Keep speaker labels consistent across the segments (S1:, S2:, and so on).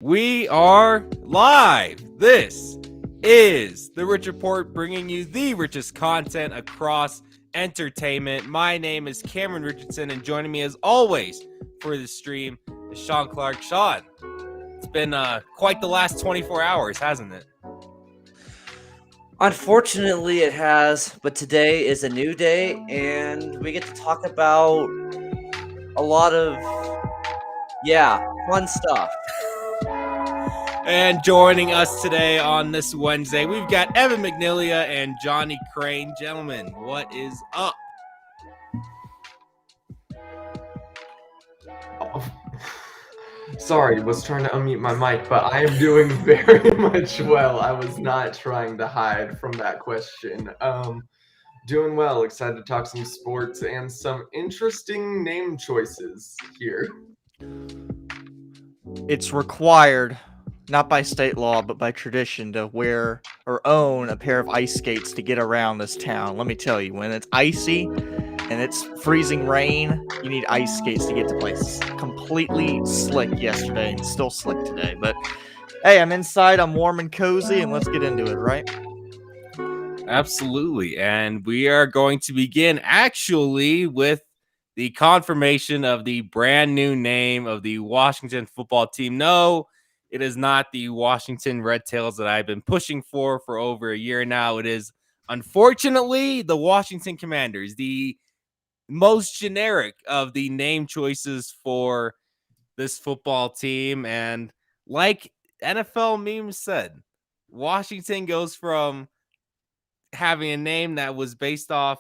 S1: We are live. This is the Rich Report, bringing you the richest content across entertainment. My name is Cameron Richardson, and joining me as always for the stream is Sean Clark. Sean, it's been quite the last 24 hours, hasn't it?
S2: Unfortunately, it has, but today is a new day, and we get to talk about a lot of, fun stuff.
S1: And joining us today on this Wednesday, we've got Evan McNilia and Johnny Crane. Gentlemen, what is up?
S3: Sorry, was trying to unmute my mic, but I am doing very much well. I was not trying to hide from that question. Doing well, excited to talk some sports and some interesting name choices here.
S4: It's required, not by state law, but by tradition, to wear or own a pair of ice skates to get around this town. Let me tell you, when it's icy and it's freezing rain, you need ice skates to get to places. Completely slick yesterday and still slick today. But hey, I'm inside, I'm warm and cozy, and let's get into it, right?
S1: Absolutely. And we are going to begin actually with the confirmation of the brand new name of the Washington football team. No, it is not the Washington Red Tails that I've been pushing for over a year now. It is, unfortunately, the Washington Commanders, the most generic of the name choices for this football team. And like NFL memes said, Washington goes from having a name that was based off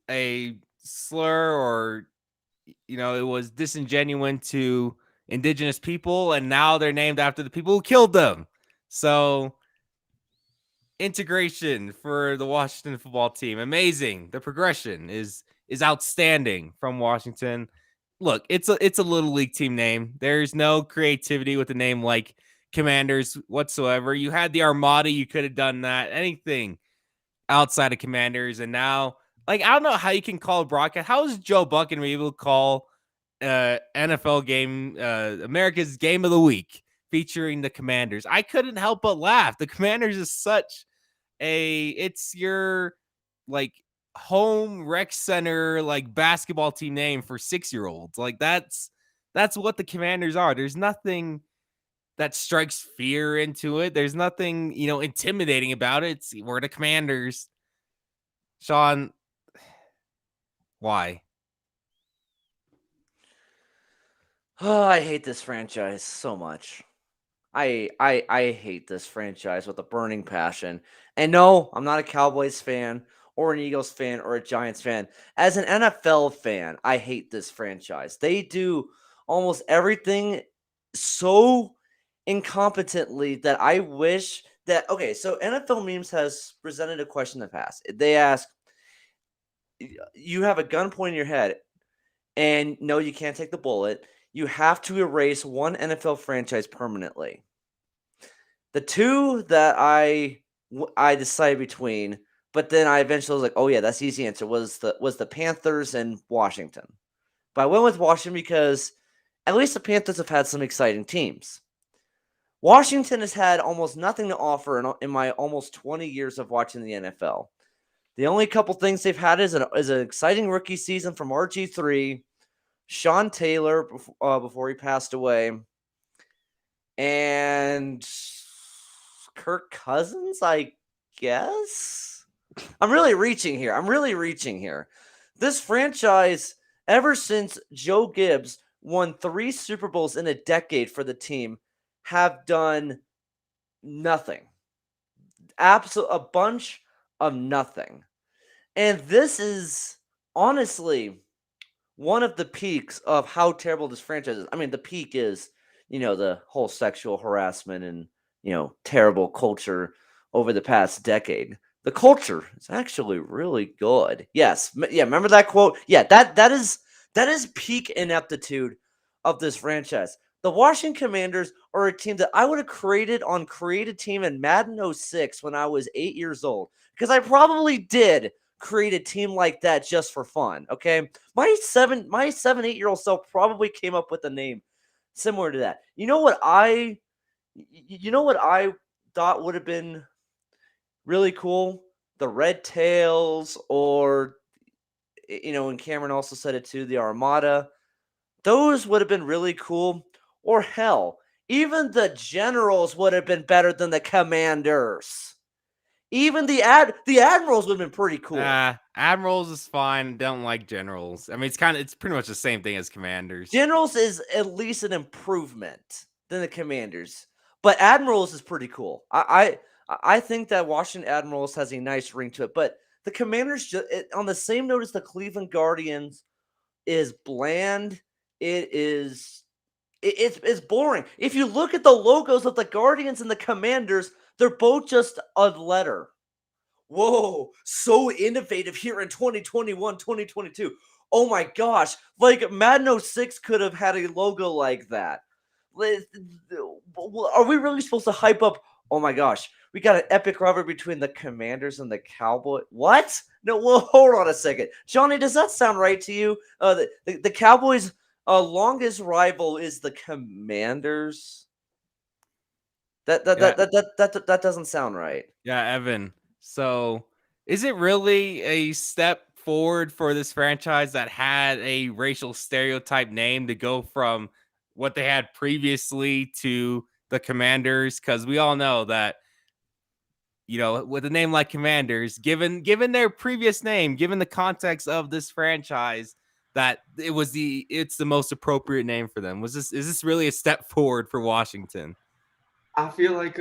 S1: a slur or, it was disingenuous to indigenous people, and now they're named after the people who killed them. So integration for the Washington football team, amazing. The progression is outstanding from Washington. Look, it's a little league team name. There's no creativity with the name like Commanders whatsoever. You had the Armada, you could have done that. Anything outside of Commanders, and now, I don't know how you can call a broadcast. How is Joe Buck and be able to call NFL game, America's Game of the Week, featuring the Commanders? I couldn't help but laugh. The Commanders is such it's your home rec center basketball team name for 6-year-olds. That's what the Commanders are. There's nothing that strikes fear into it. There's nothing, intimidating about it. We're the Commanders. Sean, why?
S2: Oh, I hate this franchise so much. I hate this franchise with a burning passion. And no, I'm not a Cowboys fan or an Eagles fan or a Giants fan. As an NFL fan, I hate this franchise. They do almost everything so incompetently that I wish that. Okay, so NFL Memes has presented a question in the past. They ask, you have a gun pointing your head, and no, you can't take the bullet. You have to erase one NFL franchise permanently. The two that I decided between, but then I eventually was like, oh yeah, that's the easy answer, was the Panthers and Washington. But I went with Washington because at least the Panthers have had some exciting teams. Washington has had almost nothing to offer in my almost 20 years of watching the NFL. The only couple things they've had is an exciting rookie season from RG3, Sean Taylor before he passed away, and Kirk Cousins, I guess. I'm really reaching here. This franchise, ever since Joe Gibbs won 3 Super Bowls in a decade for the team, have done nothing. A bunch of nothing. And this is honestly one of the peaks of how terrible this franchise is. I mean, the peak is, the whole sexual harassment and, terrible culture over the past decade. The culture is actually really good. Yes. Yeah. Remember that quote? Yeah. That is peak ineptitude of this franchise. The Washington Commanders are a team that I would have created on Create a Team in Madden 06 when I was 8 years old, because I probably did create a team like that just for fun. Okay. My 8-year-old self probably came up with a name similar to that. You know what I thought would have been really cool? The Red Tails, or and Cameron also said it too, the Armada. Those would have been really cool. Or hell, even the Generals would have been better than the Commanders. Even the Admirals would have been pretty cool.
S1: Admirals is fine. Don't like generals. I mean, it's pretty much the same thing as commanders.
S2: Generals is at least an improvement than the Commanders, but Admirals is pretty cool. I think that Washington Admirals has a nice ring to it, but the Commanders, on the same note as the Cleveland Guardians, is bland. It's boring. If you look at the logos of the Guardians and the Commanders, they're both just a letter. Whoa, so innovative here in 2021, 2022. Oh my gosh, like Madden 06 could have had a logo like that. Are we really supposed to hype up? Oh my gosh, we got an epic rivalry between the Commanders and the Cowboys. What? No, well, hold on a second. Johnny, does that sound right to you? The Cowboys' longest rival is the Commanders. That doesn't sound right.
S1: Yeah, Evan. So, is it really a step forward for this franchise that had a racial stereotype name to go from what they had previously to the Commanders? Because we all know that, with a name like Commanders, given their previous name, given the context of this franchise, that it's the most appropriate name for them. Is this really a step forward for Washington?
S3: I feel like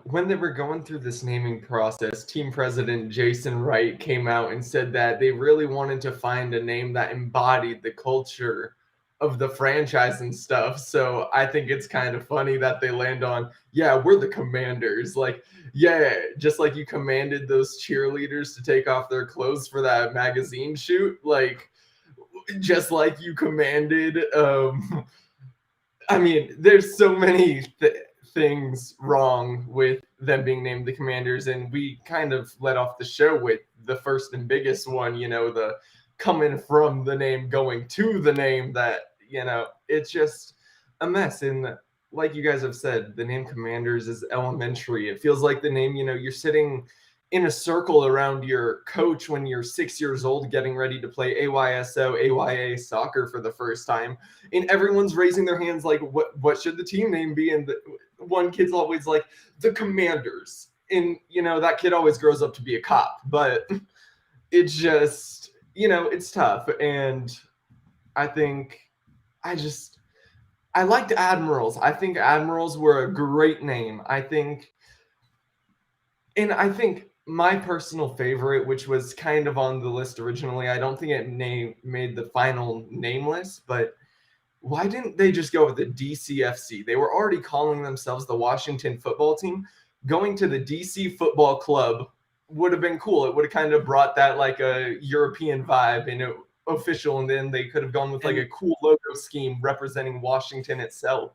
S3: when they were going through this naming process, team president Jason Wright came out and said that they really wanted to find a name that embodied the culture of the franchise and stuff. So I think it's kind of funny that they land on, yeah, we're the Commanders. Like, yeah, just like you commanded those cheerleaders to take off their clothes for that magazine shoot, like just like you commanded I mean, there's so many things wrong with them being named the Commanders, and we kind of let off the show with the first and biggest one, the coming from the name, going to the name, that, it's just a mess. And like you guys have said, the name Commanders is elementary. It feels like the name, you're sitting in a circle around your coach when you're 6 years old, getting ready to play AYSO, AYA soccer for the first time, and everyone's raising their hands like, what should the team name be? And one kid's always like, the Commanders. And, that kid always grows up to be a cop, but it's just, it's tough. And I think I liked Admirals. I think Admirals were a great name. I think my personal favorite, which was kind of on the list originally, I don't think it made the final name list, but why didn't they just go with the DCFC? They were already calling themselves the Washington Football Team. Going to the DC Football Club would have been cool. It would have kind of brought that like a European vibe and official, and then they could have gone with like a cool logo scheme representing Washington itself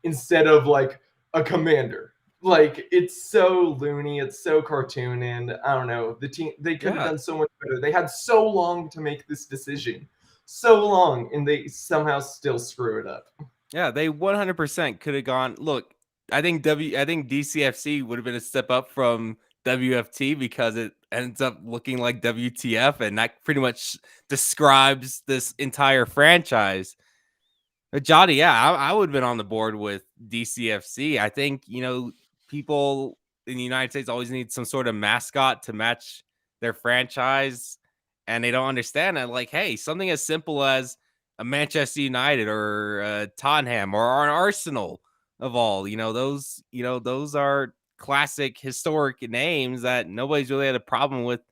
S3: instead of like a commander. Like, it's so loony, it's so cartoon, and I don't know, the team, they could have done so much better. They had so long to make this decision. So long, and they somehow still screw it up.
S1: Yeah, they 100% could have gone. Look, I think DCFC would have been a step up from WFT because it ends up looking like WTF, and that pretty much describes this entire franchise. But Johnny, yeah, I would have been on the board with DCFC. I think, people in the United States always need some sort of mascot to match their franchise, and they don't understand that. Like, hey, something as simple as a Manchester United or a Tottenham or an Arsenal of all, those are classic historic names that nobody's really had a problem with.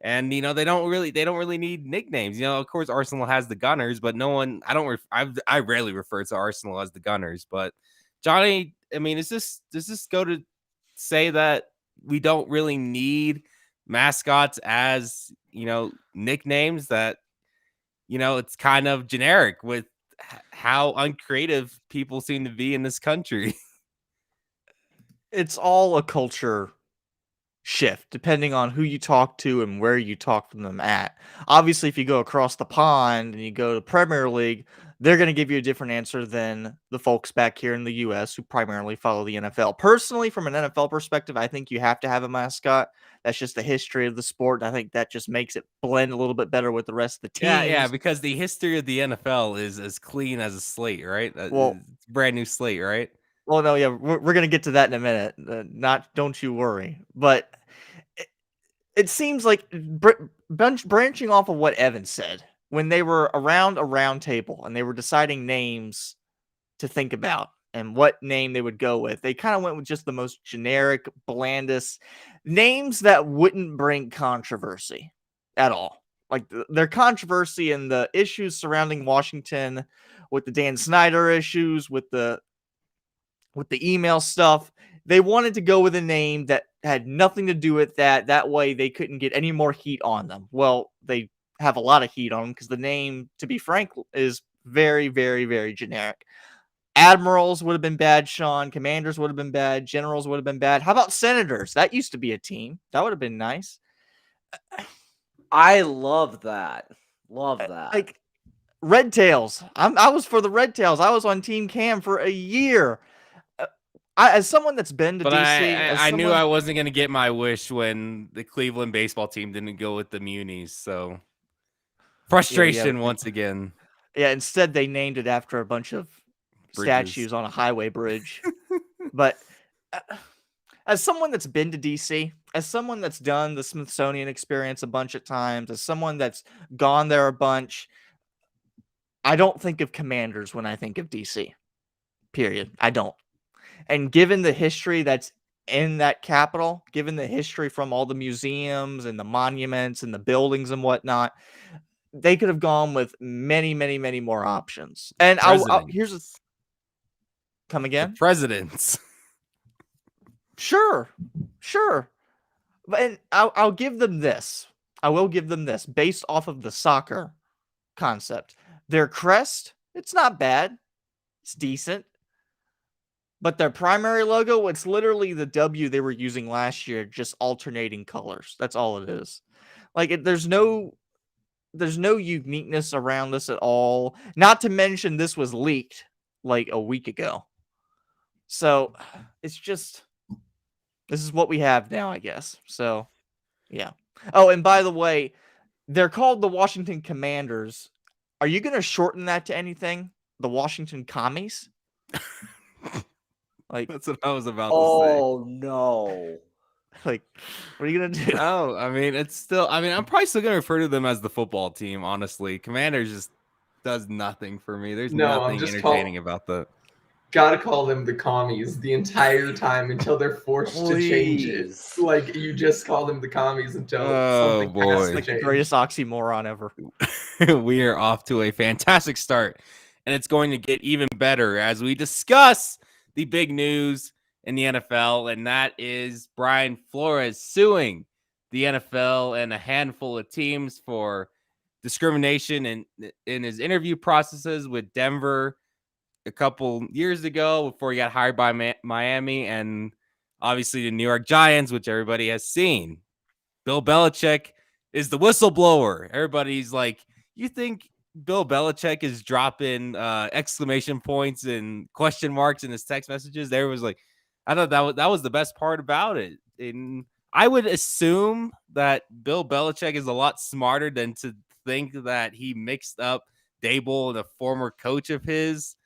S1: And they don't really need nicknames. Of course, Arsenal has the Gunners, but no one. I rarely refer to Arsenal as the Gunners. But Johnny, I mean, does this go to say that we don't really need mascots as nicknames? That it's kind of generic with how uncreative people seem to be in this country.
S4: It's all a culture shift depending on who you talk to and where you talk from them at. Obviously, if you go across the pond and you go to Premier League, they're going to give you a different answer than the folks back here in the U.S. who primarily follow the NFL. Personally, from an NFL perspective, I think you have to have a mascot. That's just the history of the sport. I think that just makes it blend a little bit better with the rest of the teams.
S1: Yeah, because the history of the NFL is as clean as a slate, right?
S4: Well,
S1: It's a brand new slate, right?
S4: Well, no, yeah, we're going to get to that in a minute. Don't you worry. But it seems like branching off of what Evan said, when they were around a round table and they were deciding names to think about and what name they would go with, they kind of went with just the most generic, blandest names that wouldn't bring controversy at all. Like their controversy and the issues surrounding Washington with the Dan Snyder issues, with the email stuff, they wanted to go with a name that had nothing to do with that. That way they couldn't get any more heat on them. Well, they have a lot of heat on them because the name, to be frank, is very, very, very generic. Admirals would have been bad, Sean. Commanders would have been bad. Generals would have been bad. How about Senators? That used to be a team. That would have been nice.
S2: I love that. Love that.
S4: Like Red Tails. I was for the Red Tails. I was on Team Cam for a year. As someone that's been to
S1: But
S4: DC,
S1: I knew I wasn't going to get my wish when the Cleveland baseball team didn't go with the Munis. So frustration once again.
S4: Yeah, instead they named it after a bunch of statues on a highway bridge. But as someone that's been to DC, as someone that's done the Smithsonian experience a bunch of times, as someone that's gone there a bunch, I don't think of Commanders when I think of DC. Period. I don't. And given the history that's in that capital, given the history from all the museums and the monuments and the buildings and whatnot, they could have gone with many, many, many more options. And here's a come again.
S1: The presidents.
S4: Sure. But I'll give them this. I will give them this based off of the soccer concept. Their crest, it's not bad. It's decent. But their primary logo, it's literally the W they were using last year, just alternating colors. That's all it is. Like there's no uniqueness around this at all. Not to mention this was leaked like a week ago. So it's just this is what we have now, I guess. So yeah. Oh, and by the way, they're called the Washington Commanders. Are you gonna shorten that to anything? The Washington Commies? Like
S1: that's what I was about to say.
S2: Oh no.
S4: Like, what are you gonna do?
S1: Oh, I mean, I'm probably still gonna refer to them as the football team, honestly. Commanders just does nothing for me. There's nothing entertaining about that.
S3: Gotta call them the commies the entire time until they're forced to change it. Like, you just call them the commies until something has to
S4: like
S3: change.
S4: the greatest oxymoron ever.
S1: We are off to a fantastic start, and it's going to get even better as we discuss the big news in the NFL, and that is Brian Flores suing the NFL and a handful of teams for discrimination in his interview processes with Denver a couple years ago before he got hired by Miami and obviously the New York Giants, which everybody has seen. Bill Belichick is the whistleblower. Everybody's like, you think Bill Belichick is dropping exclamation points and question marks in his text messages? There was like, I thought that was the best part about it. And I would assume that Bill Belichick is a lot smarter than to think that he mixed up Dable and a former coach of his.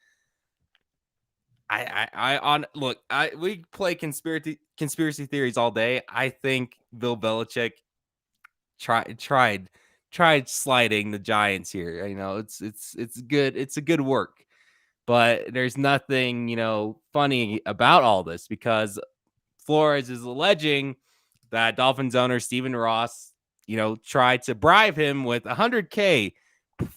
S1: We play conspiracy theories all day. I think Bill Belichick tried sliding the Giants here. You know, it's good. It's a good work, but there's nothing, funny about all this because Flores is alleging that Dolphins owner Stephen Ross, tried to bribe him with $100K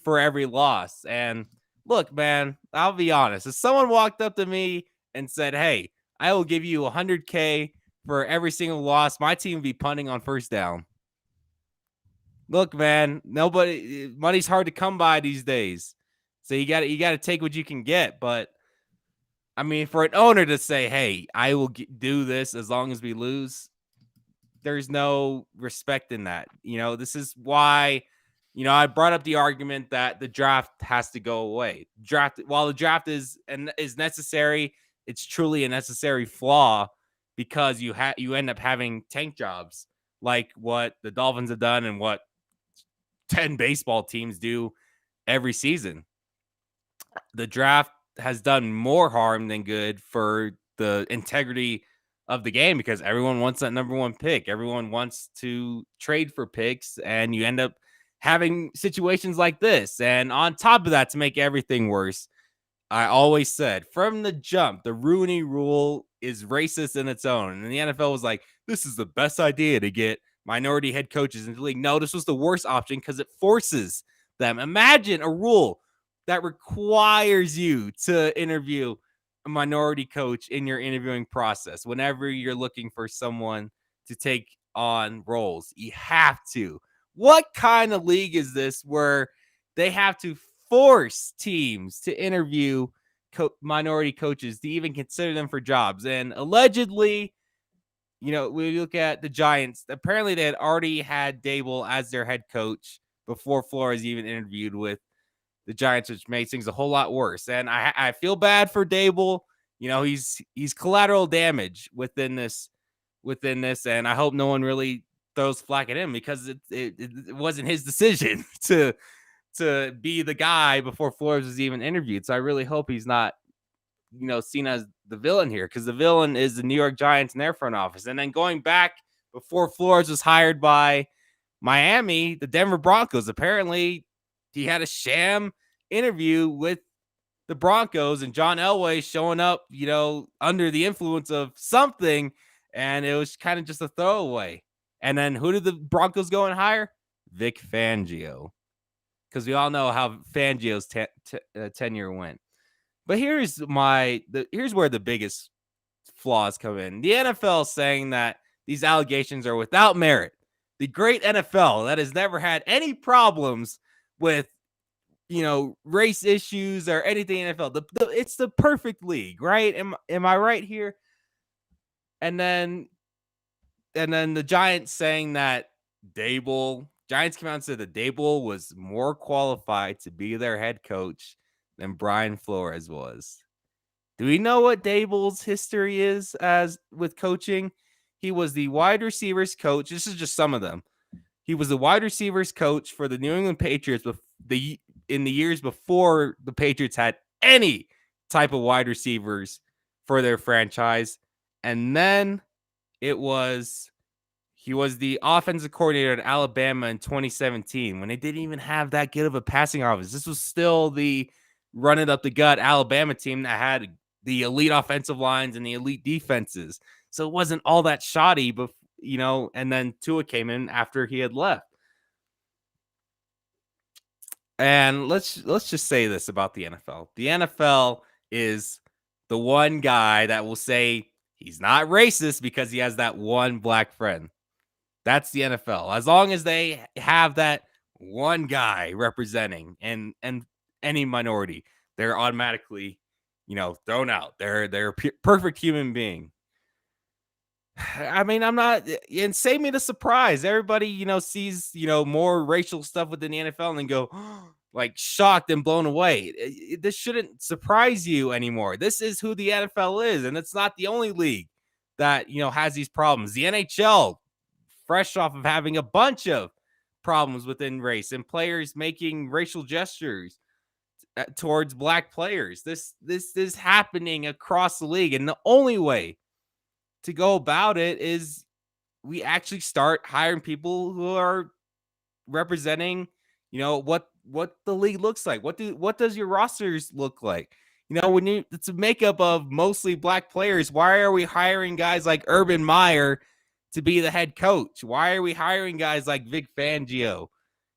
S1: for every loss. And look, man, I'll be honest. If someone walked up to me and said, "Hey, I will give you $100K for every single loss," my team would be punting on first down. Look, man, money's hard to come by these days. So you got to take what you can get. But I mean, for an owner to say, "Hey, I will do this as long as we lose," there's no respect in that. This is why, I brought up the argument that the draft has to go away. While the draft is necessary, it's truly a necessary flaw because you end up having tank jobs like what the Dolphins have done and what 10 baseball teams do every season. The draft has done more harm than good for the integrity of the game because everyone wants that number one pick. Everyone wants to trade for picks, and you end up having situations like this. And on top of that, to make everything worse, I always said from the jump, the Rooney Rule is racist in its own. And the NFL was like, this is the best idea to get minority head coaches into the league. No, this was the worst option because it forces them. Imagine a rule that requires you to interview a minority coach in your interviewing process. Whenever you're looking for someone to take on roles, you have to. What kind of league is this where they have to force teams to interview minority coaches to even consider them for jobs? And allegedly, we look at the Giants. Apparently, they had already had Dable as their head coach before Flores even interviewed with the Giants, which makes things a whole lot worse. And I feel bad for Dable. He's collateral damage within this, and I hope no one really throws flack at him because it wasn't his decision to be the guy before Flores was even interviewed. So I really hope he's not, seen as the villain here, because the villain is the New York Giants and their front office. And then going back before Flores was hired by Miami, the Denver Broncos, apparently he had a sham interview with the Broncos and John Elway showing up, under the influence of something. And it was kind of just a throwaway. And then who did the Broncos go and hire? Vic Fangio. Because we all know how Fangio's tenure went. But here's where the biggest flaws come in. The NFL saying that these allegations are without merit. The great NFL that has never had any problems with, race issues or anything in NFL. It's the perfect league, right? Am I right here? And then the Giants saying that Giants came out and said that Dable was more qualified to be their head coach than Brian Flores was. Do we know what Dable's history is as with coaching? He was the wide receivers coach. This is just some of them. He was the wide receivers coach for the New England Patriots in the years before the Patriots had any type of wide receivers for their franchise. And then he was the offensive coordinator at Alabama in 2017 when they didn't even have that good of a passing offense. This was still the run it up the gut Alabama team that had the elite offensive lines and the elite defenses. So it wasn't all that shoddy, but and then Tua came in after he had left. And let's just say this about the NFL. The NFL is the one guy that will say he's not racist because he has that one black friend. That's the NFL. As long as they have that one guy representing and any minority, they're automatically, thrown out. They're a perfect human being. I mean, I'm not, and save me the surprise. Everybody, sees, more racial stuff within the NFL and then go like shocked and blown away. This shouldn't surprise you anymore. This is who the NFL is. And it's not the only league that, has these problems. The NHL, fresh off of having a bunch of problems within race and players making racial gestures towards black players. This is happening across the league. And the only way to go about it is we actually start hiring people who are representing, what the league looks like. What does your rosters look like? When it's a makeup of mostly black players, why are we hiring guys like Urban Meyer to be the head coach? Why are we hiring guys like Vic Fangio?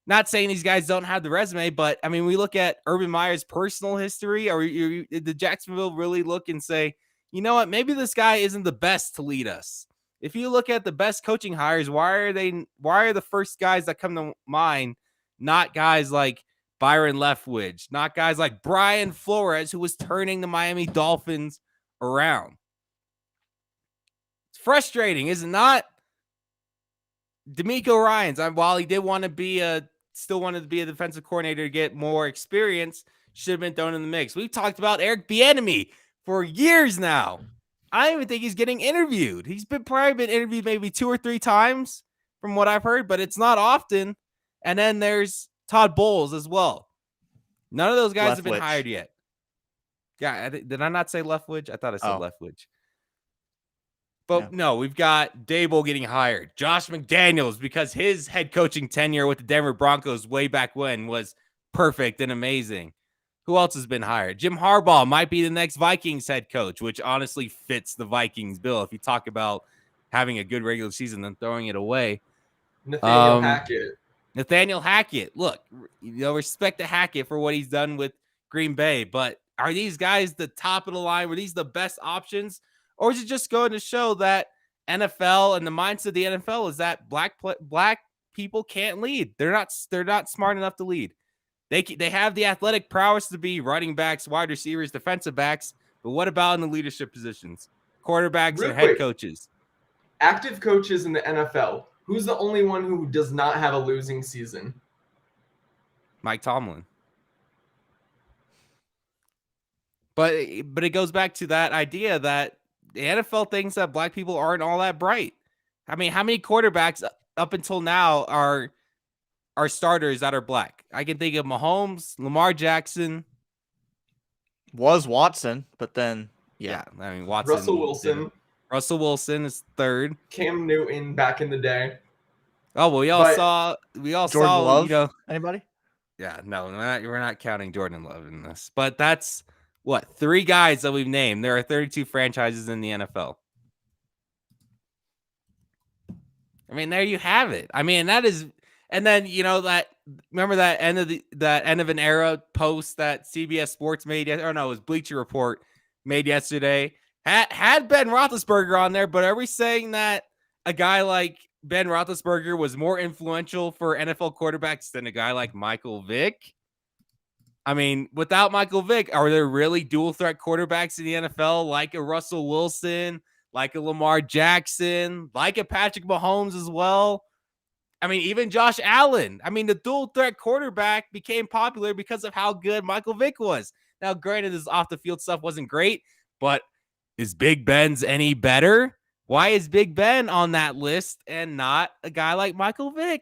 S1: Not saying these guys don't have the resume, but I mean, we look at Urban Meyer's personal history, or did Jacksonville really look and say, you know what, maybe this guy isn't the best to lead us? If you look at the best coaching hires, why are the first guys that come to mind not guys like Byron Leftwich, not guys like Brian Flores, who was turning the Miami Dolphins around? It's frustrating, is it not? D'Amico Ryans, while he did want to be a still wanted to be a defensive coordinator to get more experience, should have been thrown in the mix. We've talked about Eric Bieniemy for years now. I don't even think he's getting interviewed. He's probably been interviewed maybe 2 or 3 times from what I've heard, but it's not often. And then there's Todd Bowles as well. None of those guys have been
S4: Leftwich.
S1: hired yet. Yeah, did I not say Leftwich? I thought I said Leftwich. But no, we've got Dable getting hired. Josh McDaniels, because his head coaching tenure with the Denver Broncos way back when was perfect and amazing. Who else has been hired? Jim Harbaugh might be the next Vikings head coach, which honestly fits the Vikings bill. If you talk about having a good regular season and throwing it away. Nathaniel Hackett. Look, respect to Hackett for what he's done with Green Bay, but are these guys the top of the line? Were these the best options? Or is it just going to show that NFL and the mindset of the NFL is that black people can't lead? They're not smart enough to lead. They have the athletic prowess to be running backs, wide receivers, defensive backs, but what about in the leadership positions? Quarterbacks and head coaches.
S3: Active coaches in the NFL. Who's the only one who does not have a losing season?
S1: Mike Tomlin. But it goes back to that idea that the NFL thinks that black people aren't all that bright. I mean, how many quarterbacks up until now are starters that are black? I can think of Mahomes, Lamar Jackson.
S4: Was Watson, but then,
S1: I mean, Watson. Russell Wilson is third.
S3: Cam Newton back in the day.
S1: Oh, well, we all saw,
S4: Jordan Love. Anybody?
S1: Yeah, no, we're not counting Jordan Love in this. But that's, 3 guys that we've named. There are 32 franchises in the NFL. I mean, there you have it. I mean, that is, and then remember that end of an era post that CBS Sports made? Or no, it was Bleacher Report made yesterday. Had Ben Roethlisberger on there, but are we saying that a guy like Ben Roethlisberger was more influential for NFL quarterbacks than a guy like Michael Vick? I mean, without Michael Vick, are there really dual threat quarterbacks in the NFL like a Russell Wilson, like a Lamar Jackson, like a Patrick Mahomes as well? I mean, even Josh Allen. I mean, the dual threat quarterback became popular because of how good Michael Vick was. Now, granted, his off the field stuff wasn't great, but is Big Ben's any better? Why is Big Ben on that list and not a guy like Michael Vick?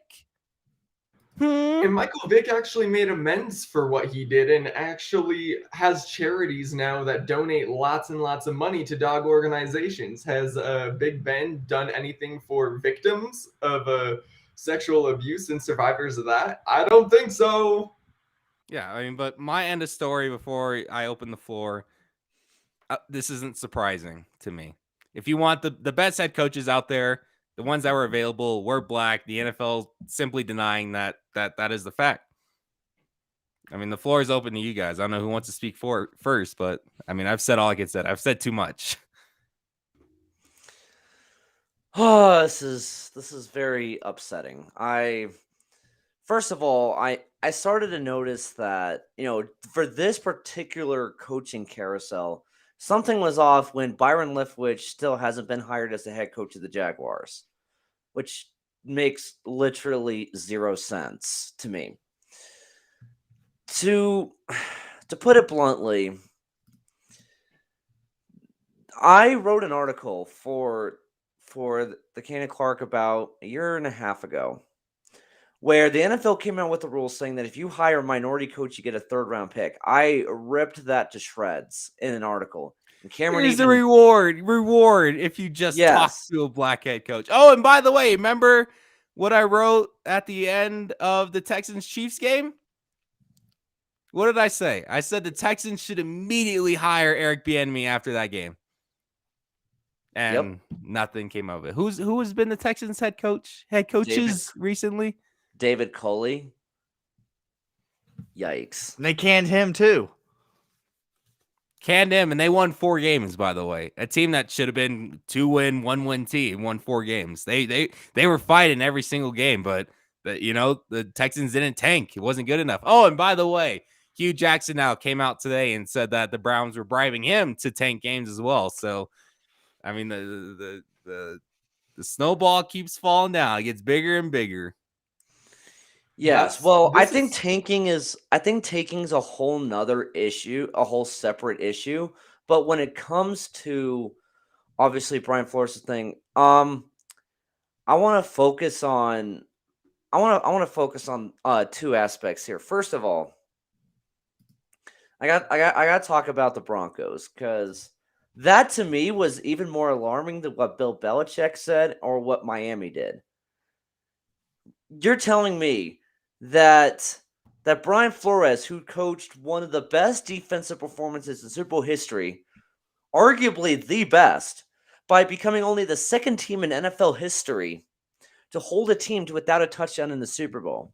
S3: And Michael Vick actually made amends for what he did and actually has charities now that donate lots and lots of money to dog organizations. Has Big Ben done anything for victims of sexual abuse and survivors of that? I don't think so.
S1: Yeah, I mean, but my end of story before I open the floor, this isn't surprising to me. If you want the best head coaches out there, the ones that were available were black. The NFL simply denying that is the fact. I mean, the floor is open to you guys. I don't know who wants to speak first, but I mean, I've said all I can say. I've said too much.
S2: Oh, this is very upsetting. First of all, I started to notice that, for this particular coaching carousel, something was off when Byron Leftwich still hasn't been hired as the head coach of the Jaguars, which makes literally 0 sense to me. To put it bluntly, I wrote an article for the Cannon Clark about a year and a half ago, where the NFL came out with the rule saying that if you hire a minority coach, you get a 3rd-round pick. I ripped that to shreds in an article. And Cameron,
S1: here's the reward if you just talk to a black head coach. Oh, and by the way, remember what I wrote at the end of the Texans-Chiefs game? What did I say? I said the Texans should immediately hire Eric Bieniemy after that game. And nothing came of it. Who has been the Texans head coaches recently?
S2: David Culley. Yikes.
S4: And they canned him too.
S1: Canned him, and they won 4 games, by the way. A team that should have been 2-win, 1-win team won 4 games. They were fighting every single game, but the Texans didn't tank. It wasn't good enough. Oh, and by the way, Hugh Jackson now came out today and said that the Browns were bribing him to tank games as well. So, I mean, the snowball keeps falling down. It gets bigger and bigger.
S2: Yes. Well, I
S3: This
S2: think
S3: is
S2: tanking's a whole nother issue, a whole separate issue. But when it comes to obviously Brian Flores' thing, I want to focus on two aspects here. First of all, I got to talk about the Broncos because that to me was even more alarming than what Bill Belichick said or what Miami did. You're telling me that Brian Flores, who coached one of the best defensive performances in Super Bowl history, arguably the best, by becoming only the second team in NFL history to hold a team to without a touchdown in the Super Bowl.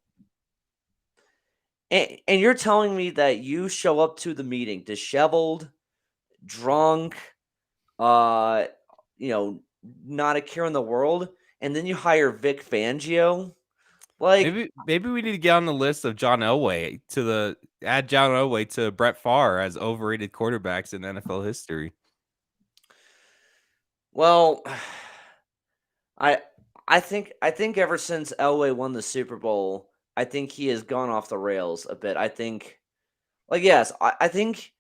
S2: And you're telling me that you show up to the meeting disheveled, drunk, uh, not a care in the world, and then you hire Vic Fangio? Like,
S1: Maybe we need to get on the list of add John Elway to Brett Favre as overrated quarterbacks in NFL history.
S2: well, I I think ever since Elway won the Super Bowl, I think he has gone off the rails a bit. I think, yes, I think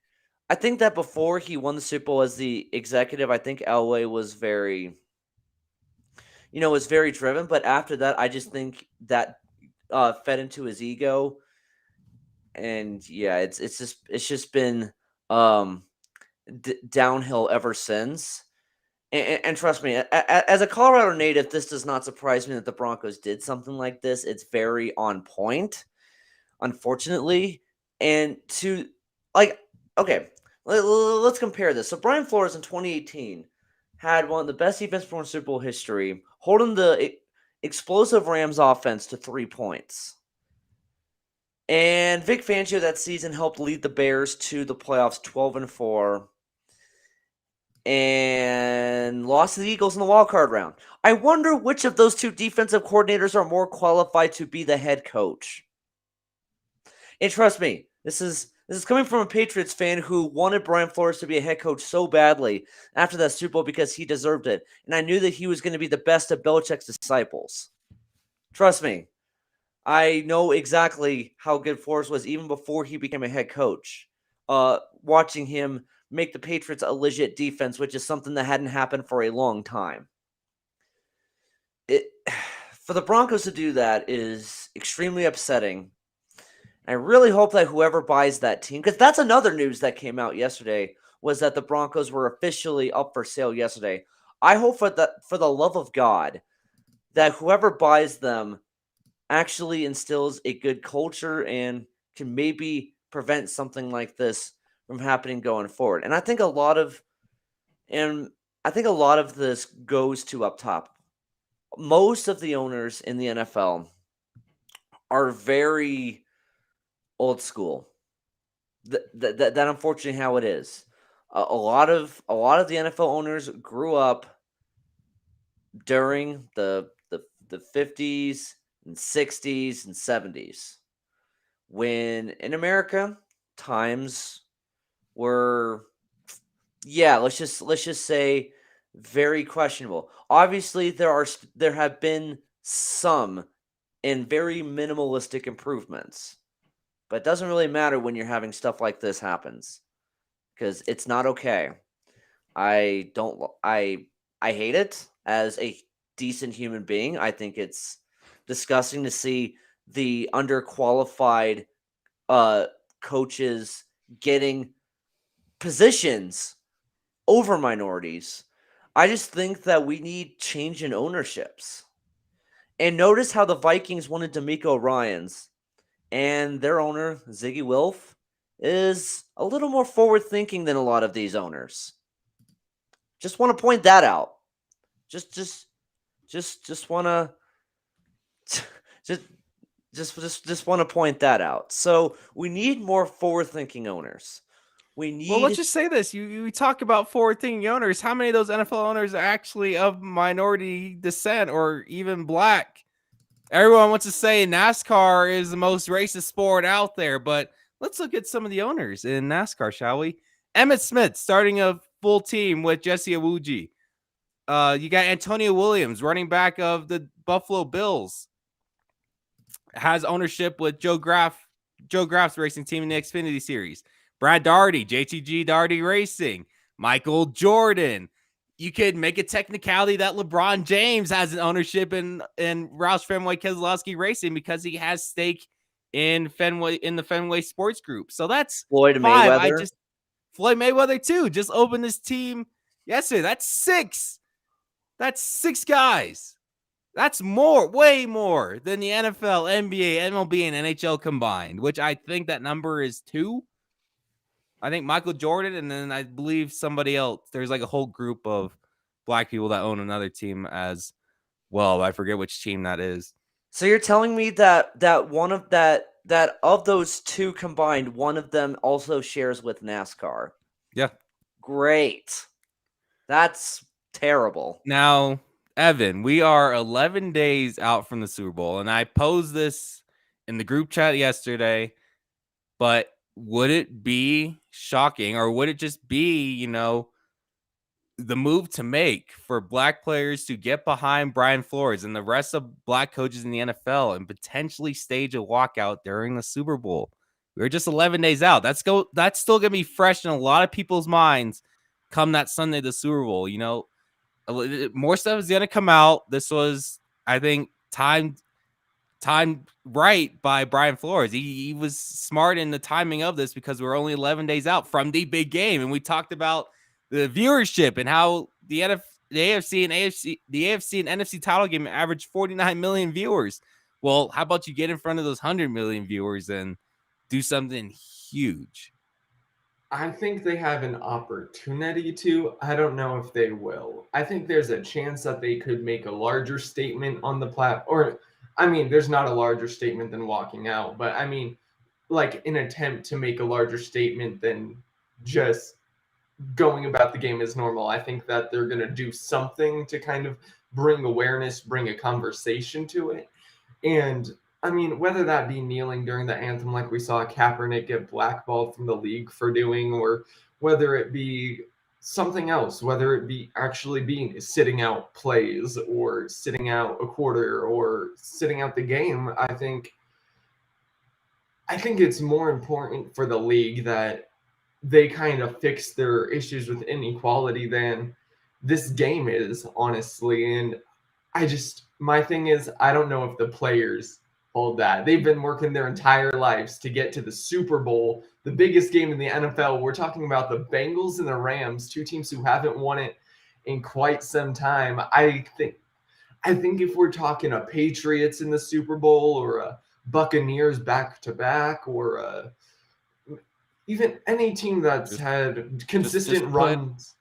S2: that before he won the Super Bowl as the executive, I think Elway was very driven. But after that, I just think that fed into his ego, and yeah, it's just been downhill ever since. And trust me, as a Colorado native, this does not surprise me that the Broncos did something like this. It's very on point, unfortunately. And to, like, okay, let's compare this. So Brian Flores in 2018 had one of the best defense performances in Super Bowl history, holding the explosive Rams offense to 3 points. And Vic Fangio that season helped lead the Bears to the playoffs 12-4 and lost to the Eagles in the wild card round. I wonder which of those two defensive coordinators are more qualified to be the head coach. And trust me, this is coming from a Patriots fan who wanted Brian Flores to be a head coach so badly after that Super Bowl because he deserved it. And I knew that he was going to be the best of Belichick's disciples. Trust me, I know exactly how good Flores was even before he became a head coach. Watching him make the Patriots a legit defense, which is something that hadn't happened for a long time. For the Broncos to do that is extremely upsetting. I really hope that whoever buys that team, because that's another news that came out yesterday, was that the Broncos were officially up for sale yesterday. I hope for the love of God that whoever buys them actually instills a good culture and can maybe prevent something like this from happening going forward. And I think a lot of this goes to up top. Most of the owners in the NFL are very old school. That unfortunately how it is. A lot of the NFL owners grew up during the 50s and 60s and 70s, when in America times were, let's just say, very questionable. Obviously, there have been some and very minimalistic improvements, but it doesn't really matter when you're having stuff like this happens because it's not okay. I hate it as a decent human being. I think it's disgusting to see the underqualified coaches getting positions over minorities. I just think that we need change in ownerships. And notice how the Vikings wanted D'Amico Ryans, and their owner, Ziggy Wilf, is a little more forward-thinking than a lot of these owners. Just want to point that out. Just want to just want to point that out. So we need more forward-thinking owners.
S1: Well, let's just say this. You talk about forward-thinking owners. How many of those NFL owners are actually of minority descent or even black? Everyone wants to say NASCAR is the most racist sport out there, but let's look at some of the owners in NASCAR, shall we? Emmitt Smith starting a full team with Jesse Iwuji. You got Antonio Williams, running back of the Buffalo Bills. has ownership with Joe Graff's racing team in the Xfinity Series. Brad Daugherty, JTG Daugherty Racing, Michael Jordan. You could make a technicality that LeBron James has an ownership in Roush Fenway Keselowski Racing because he has stake in the Fenway Sports Group. So that's
S2: Floyd
S1: 5.
S2: Mayweather.
S1: Floyd Mayweather too just opened this team yesterday. That's 6. That's 6 guys. That's way more than the NFL, NBA, MLB, and NHL combined, which I think that number is 2. I think Michael Jordan, and then I believe somebody else. There's like a whole group of black people that own another team as well. I forget which team that is.
S2: So you're telling me that one of that of those 2 combined, one of them also shares with NASCAR?
S1: Yeah.
S2: Great. That's terrible.
S1: Now, Evan, we are 11 days out from the Super Bowl, and I posed this in the group chat yesterday, but would it be shocking, or would it just be, the move to make for black players to get behind Brian Flores and the rest of black coaches in the NFL and potentially stage a walkout during the Super Bowl? We're just 11 days out. That's still going to be fresh in a lot of people's minds come that Sunday, the Super Bowl. More stuff is going to come out. This was, I think, timed right by Brian Flores. He was smart in the timing of this because we're only 11 days out from the big game. And we talked about the viewership and how the AFC and NFC title game averaged 49 million viewers. Well, how about you get in front of those 100 million viewers and do something huge?
S3: I think they have an opportunity to. I don't know if they will. I think there's a chance that they could make a larger statement on the platform. There's not a larger statement than walking out, but like an attempt to make a larger statement than just going about the game as normal. I think that they're going to do something to kind of bring awareness, bring a conversation to it. And whether that be kneeling during the anthem like we saw Kaepernick get blackballed from the league for doing, or whether it be something else, whether it be actually sitting out plays or sitting out a quarter or sitting out the game, I think it's more important for the league that they kind of fix their issues with inequality than this game is, honestly. And my thing is, I don't know if the players hold that. They've been working their entire lives to get to the Super Bowl, the biggest game in the NFL. We're talking about the Bengals and the Rams, 2 teams who haven't won it in quite some time. I think if we're talking a Patriots in the Super Bowl or a Buccaneers back-to-back or even any team that's had consistent runs.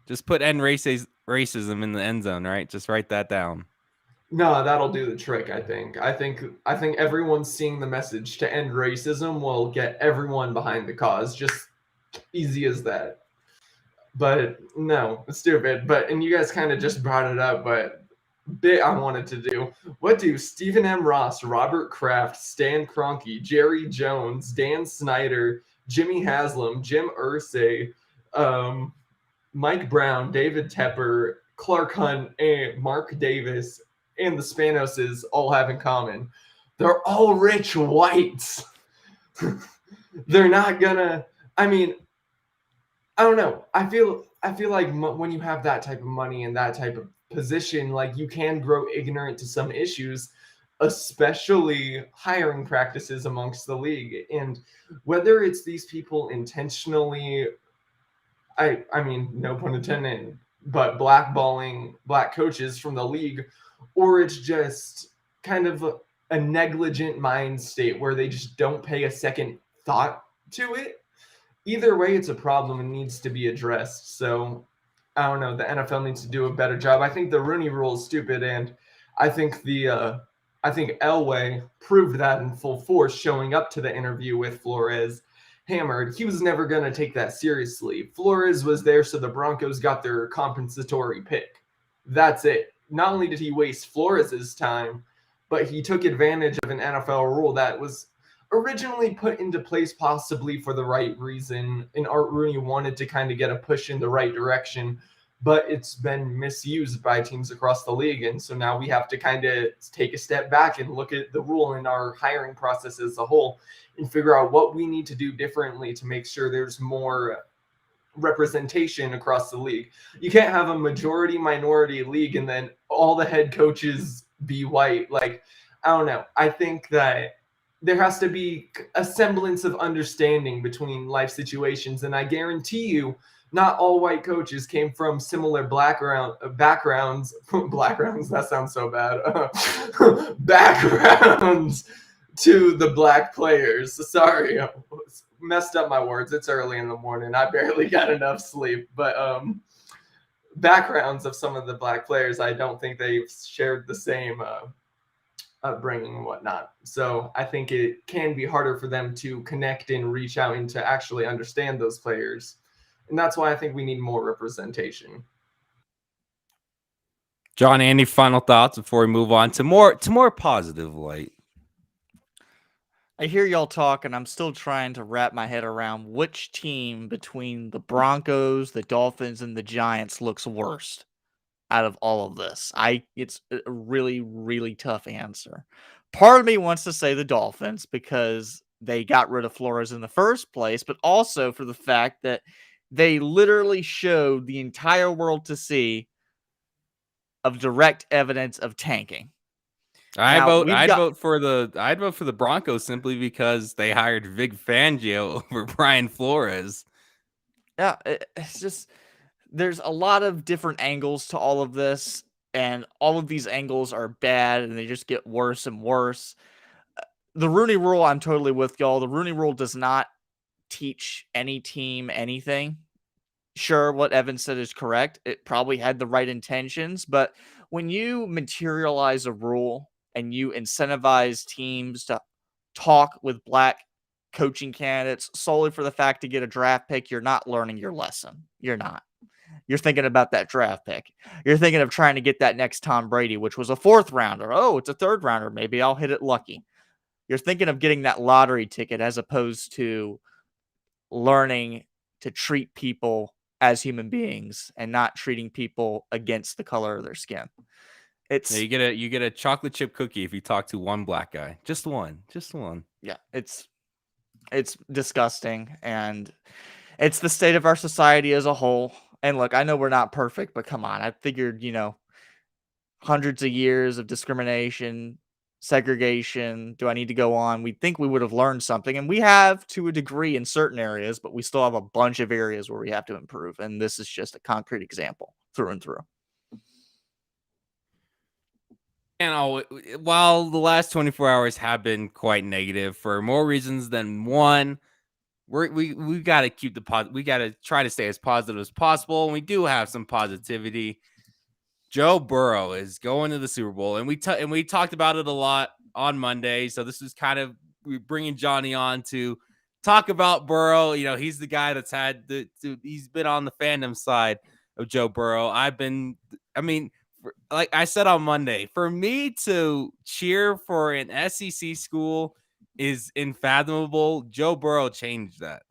S1: Just put end racism in the end zone, right? Just write that down.
S3: No, that'll do the trick, I think. I think everyone seeing the message to end racism will get everyone behind the cause. Just easy as that. But no, it's stupid. And you guys kind of just brought it up, but bit I wanted to do. What do Stephen M. Ross, Robert Kraft, Stan Kroenke, Jerry Jones, Dan Snyder, Jimmy Haslam, Jim Irsay, Mike Brown, David Tepper, Clark Hunt, and Mark Davis, and the Spanoses all have in common? They're all rich whites. They're not gonna. I don't know. I feel like when you have that type of money and that type of position, like, you can grow ignorant to some issues, especially hiring practices amongst the league. And whether it's these people intentionally, I mean, no pun intended, but blackballing black coaches from the league, or it's just kind of a negligent mind state where they just don't pay a second thought to it. Either way, it's a problem and needs to be addressed. So I don't know. The NFL needs to do a better job. I think the Rooney Rule is stupid, and I think Elway proved that in full force, showing up to the interview with Flores hammered. He was never going to take that seriously. Flores was there so the Broncos got their compensatory pick. That's it. Not only did he waste Flores' time, but he took advantage of an NFL rule that was originally put into place possibly for the right reason, and Art Rooney wanted to kind of get a push in the right direction. but it's been misused by teams across the league. And so now we have to kind of take a step back and look at the rule and our hiring process as a whole and figure out what we need to do differently to make sure there's more representation across the league. You can't have a majority minority league and then all the head coaches be white. Like, I don't know. I think that there has to be a semblance of understanding between life situations. And I guarantee you, not all white coaches came from similar backgrounds. Backgrounds, that sounds so bad. Backgrounds to the black players. Sorry, I messed up my words. It's early in the morning. I barely got enough sleep. But backgrounds of some of the black players, I don't think they've shared the same upbringing and whatnot. So I think it can be harder for them to connect and reach out and to actually understand those players. And that's why I think we need more representation.
S1: John, any final thoughts before we move on to more positive light?
S4: I hear y'all talk, and I'm still trying to wrap my head around which team between the Broncos, the Dolphins, and the Giants looks worst out of all of this. It's a really, really tough answer. Part of me wants to say the Dolphins because they got rid of Flores in the first place, but also for the fact that they literally showed the entire world to see of direct evidence of tanking.
S1: I'd vote for the Broncos simply because they hired Vic Fangio over Brian Flores.
S4: Yeah, it's just there's a lot of different angles to all of this, and all of these angles are bad, and they just get worse and worse. The Rooney Rule, I'm totally with y'all. The Rooney Rule does not teach any team anything. Sure, what Evan said is correct. It probably had the right intentions, but when you materialize a rule and you incentivize teams to talk with black coaching candidates solely for the fact to get a draft pick, you're not learning your lesson. You're not. You're thinking about that draft pick. You're thinking of trying to get that next Tom Brady, which was a 4th rounder. Oh, it's a 3rd rounder. Maybe I'll hit it lucky. You're thinking of getting that lottery ticket as opposed to learning to treat people as human beings and not treating people against the color of their skin.
S1: Yeah, you get a chocolate chip cookie if you talk to one black guy. Just one.
S4: Yeah, it's disgusting, and it's the state of our society as a whole. And look, I know we're not perfect, but come on. I figured, hundreds of years of discrimination, segregation. Do I need to go on? We'd think we would have learned something, and we have to a degree in certain areas, but we still have a bunch of areas where we have to improve. And this is just a concrete example through and through.
S1: And while the last 24 hours have been quite negative for more reasons than one, we got to keep we got to try to stay as positive as possible. And we do have some positivity. Joe Burrow is going to the Super Bowl, and we talked about it a lot on Monday. So this is kind of we're bringing Johnny on to talk about Burrow. He's the guy that's he's been on the fandom side of Joe Burrow. Like I said on Monday, for me to cheer for an SEC school is unfathomable. Joe Burrow changed that.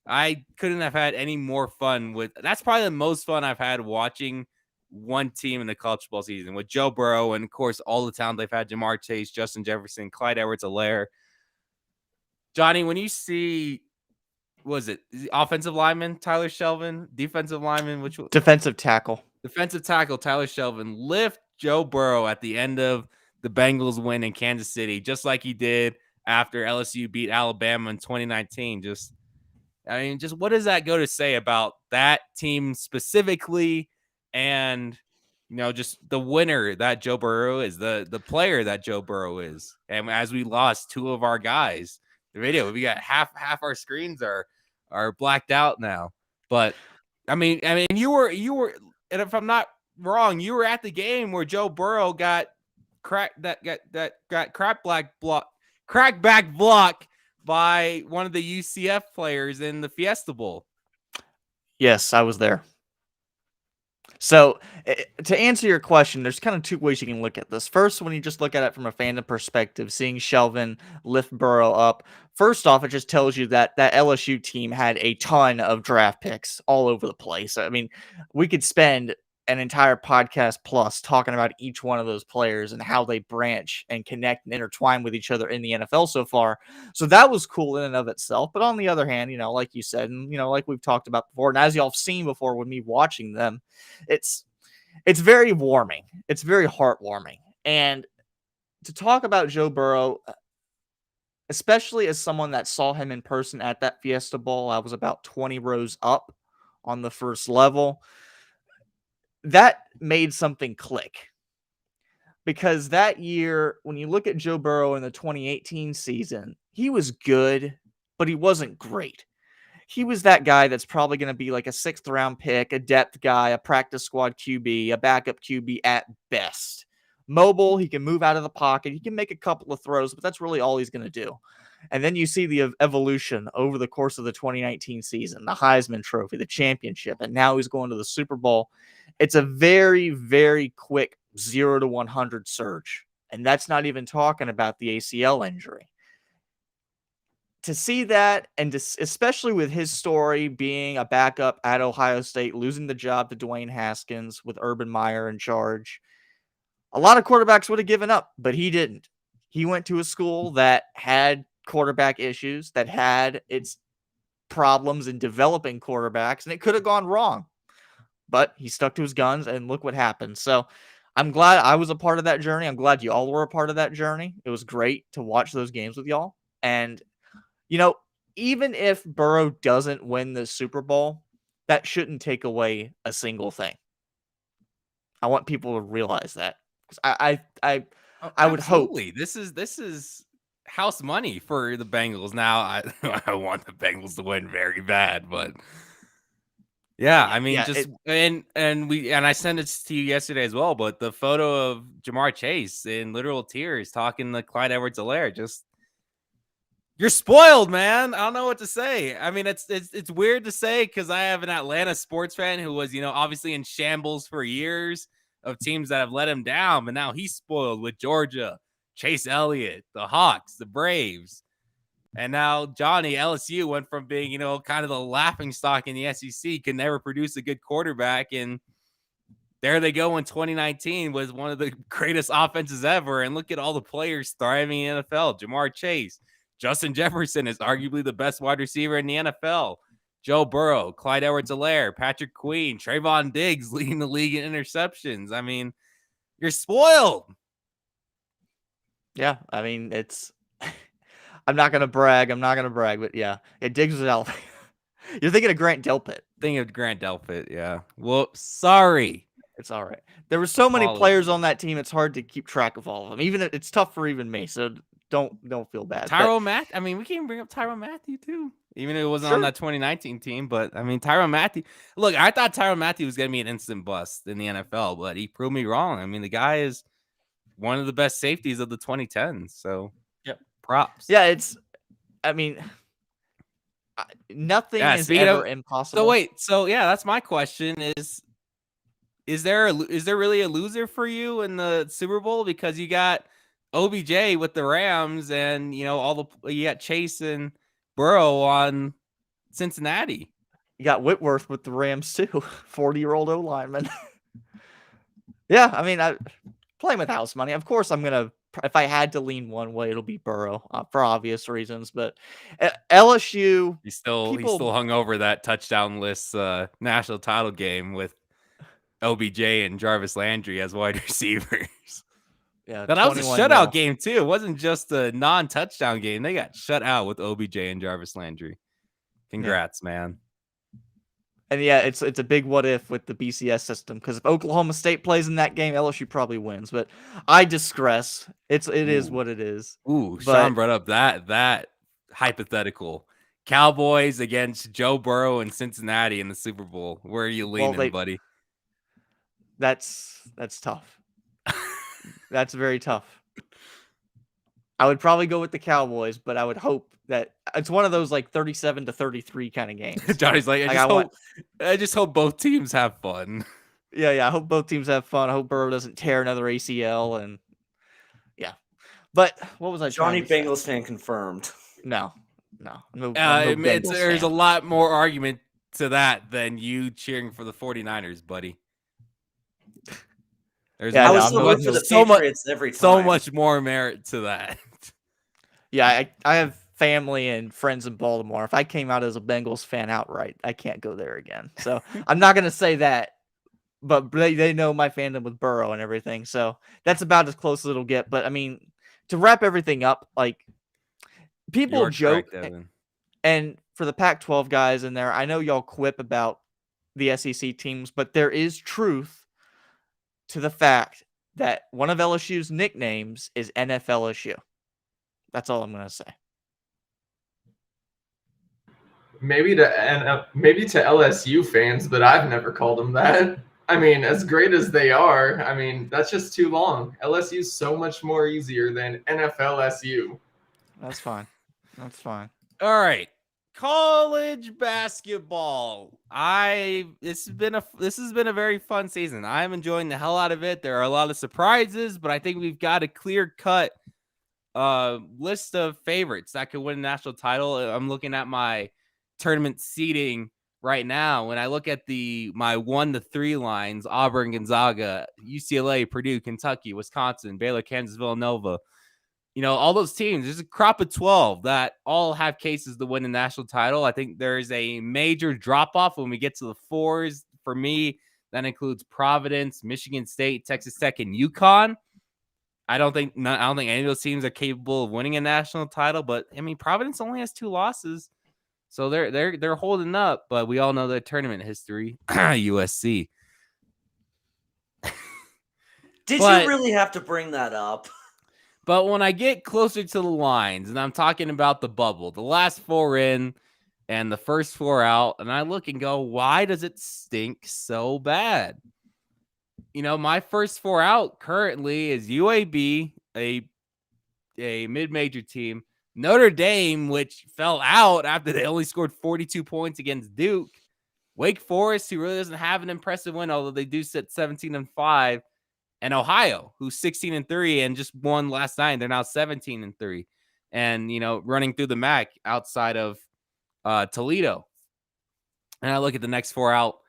S1: I couldn't have had any more fun that's probably the most fun I've had watching one team in the college football season with Joe Burrow, and of course all the talent they've had: Jamar Chase, Justin Jefferson, Clyde Edwards-Helaire. Johnny, when you see, was it the offensive lineman Tyler Shelvin, defensive lineman,
S4: defensive tackle
S1: Tyler Shelvin lift Joe Burrow at the end of the Bengals win in Kansas City, just like he did after LSU beat Alabama in 2019. Just what does that go to say about that team specifically? And just the winner that Joe Burrow is, the player that Joe Burrow is. And as we lost 2 of our guys, the video, we got half our screens are blacked out now. But I mean, you were, and if I'm not wrong, you were at the game where Joe Burrow got crackback block by one of the UCF players in the Fiesta Bowl.
S4: Yes, I was there. So to answer your question, there's kind of 2 ways you can look at this. First, when you just look at it from a fandom perspective, seeing Shelvin lift Burrow up first off, it just tells you that that LSU team had a ton of draft picks all over the place. I mean, we could spend an entire podcast plus talking about each one of those players and how they branch and connect and intertwine with each other in the NFL so far. So that was cool in and of itself. But on the other hand, like you said, and like we've talked about before, and as y'all have seen before with me watching them, it's very warming. It's very heartwarming. And to talk about Joe Burrow, especially as someone that saw him in person at that Fiesta Bowl, I was about 20 rows up on the first level. That made something click. Because that year, when you look at Joe Burrow in the 2018 season, he was good, but he wasn't great. He was that guy that's probably going to be like a 6th round pick, a depth guy, a practice squad QB, a backup QB at best. Mobile, he can move out of the pocket, he can make a couple of throws, but that's really all he's going to do. And then you see the evolution over the course of the 2019 season, the Heisman Trophy, the championship, and now he's going to the Super Bowl. It's a very, very quick 0 to 100 surge. And that's not even talking about the ACL injury. To see that, and especially with his story being a backup at Ohio State, losing the job to Dwayne Haskins with Urban Meyer in charge, a lot of quarterbacks would have given up, but he didn't. He went to a school that had quarterback issues, that had its problems in developing quarterbacks, and it could have gone wrong. But he stuck to his guns, and look what happened. So I'm glad I was a part of that journey. I'm glad y'all were a part of that journey. It was great to watch those games with y'all. And, even if Burrow doesn't win the Super Bowl, that shouldn't take away a single thing. I want people to realize that. Because I would hope.
S1: This is house money for the Bengals. Now, I want the Bengals to win very bad, but yeah, I mean, and I sent it to you yesterday as well. But the photo of Jamar Chase in literal tears talking to Clyde Edwards-Helaire, just you're spoiled, man. I don't know what to say. I mean, it's weird to say because I have an Atlanta sports fan who was obviously in shambles for years of teams that have let him down, but now he's spoiled with Georgia, Chase Elliott, the Hawks, the Braves. And now Johnny, LSU went from being, kind of the laughing stock in the SEC, could never produce a good quarterback. And there they go in 2019 was one of the greatest offenses ever. And look at all the players thriving in the NFL. Jamar Chase, Justin Jefferson is arguably the best wide receiver in the NFL. Joe Burrow, Clyde Edwards-Helaire, Patrick Queen, Trayvon Diggs leading the league in interceptions. I mean, you're spoiled.
S4: Yeah, I mean, it's... I'm not going to brag, but yeah. Diggs was out. You're thinking of Grant Delpit.
S1: Thinking of Grant Delpit, yeah. Whoops, sorry.
S4: It's all right. There were so many players on that team, it's hard to keep track of all of them. Even it's tough for even me, so don't feel bad.
S1: Tyrone Matthew, I mean, we can bring up Tyrone Matthew too. Even if it wasn't on that 2019 team, but I mean, Tyrone Matthew. Look, I thought Tyrone Matthew was going to be an instant bust in the NFL, but he proved me wrong. I mean, the guy is one of the best safeties of the 2010s, so props.
S4: Yeah, nothing is ever impossible.
S1: So that's my question: is there really a loser for you in the Super Bowl because you got OBJ with the Rams and you got Chase and Burrow on Cincinnati.
S4: You got Whitworth with the Rams too, 40-year-old O lineman. Yeah, I mean, playing with house money. Of course, I'm gonna. If I had to lean one way, it'll be Burrow for obvious reasons. But LSU,
S1: he's still hung over that touchdown-less national title game with OBJ and Jarvis Landry as wide receivers. Yeah, that was a shutout game too. It wasn't just a non-touchdown game. They got shut out with OBJ and Jarvis Landry. Congrats, man.
S4: And yeah, it's a big what if with the BCS system because if Oklahoma State plays in that game, LSU probably wins. But I digress. It is what it is.
S1: Sean brought up that hypothetical. Cowboys against Joe Burrow and Cincinnati in the Super Bowl. Where are you leaning, buddy?
S4: That's tough. That's very tough. I would probably go with the Cowboys, but I would hope that it's one of those like 37-33 kind of games.
S1: Johnny's like, I just hope both teams have fun.
S4: Yeah. I hope both teams have fun. I hope Burrow doesn't tear another ACL and yeah. But what was I?
S2: Johnny Bengals fan confirmed.
S4: No, No
S1: There's a lot more argument to that than you cheering for the 49ers, buddy.
S2: I was still rooting for the Patriots every time.
S1: So much more merit to that.
S4: Yeah, I have family and friends in Baltimore. If I came out as a Bengals fan outright, I can't go there again. So I'm not going to say that, but they know my fandom with Burrow and everything. So that's about as close as it'll get. But I mean, to wrap everything up, like people joke, and for the Pac-12 guys in there, I know y'all quip about the SEC teams, but there is truth to the fact that one of LSU's nicknames is NFLSU. That's all I'm going to say.
S3: Maybe to LSU fans, but I've never called them that. I mean, as great as they are, I mean, that's just too long. LSU's so much more easier than NFLSU.
S4: That's fine. That's fine.
S1: All right. College basketball. This has been a very fun season. I'm enjoying the hell out of it. There are a lot of surprises, but I think we've got a clear-cut list of favorites that could win a national title. I'm looking at my tournament seeding right now. When I look at my 1-3 lines, Auburn, Gonzaga, UCLA, Purdue, Kentucky, Wisconsin, Baylor, Kansas, Villanova, all those teams, there's a crop of 12 that all have cases to win the national title. I think there's a major drop-off when we get to the fours. For me, that includes Providence, Michigan State, Texas Tech, and UConn. I don't think any of those teams are capable of winning a national title, but I mean, Providence only has 2 losses. So they're holding up, but we all know their tournament history. USC.
S2: Did you really have to bring that up?
S1: But when I get closer to the lines, and I'm talking about the bubble, the last 4 in and the first 4 out, and I look and go, why does it stink so bad? My first 4 out currently is UAB, a mid-major team, Notre Dame, which fell out after they only scored 42 points against Duke, Wake Forest, who really doesn't have an impressive win, although they do sit 17-5, and Ohio, who's 16-3 and just won last night. They're now 17-3, and running through the MAC outside of Toledo. And I look at the next 4 out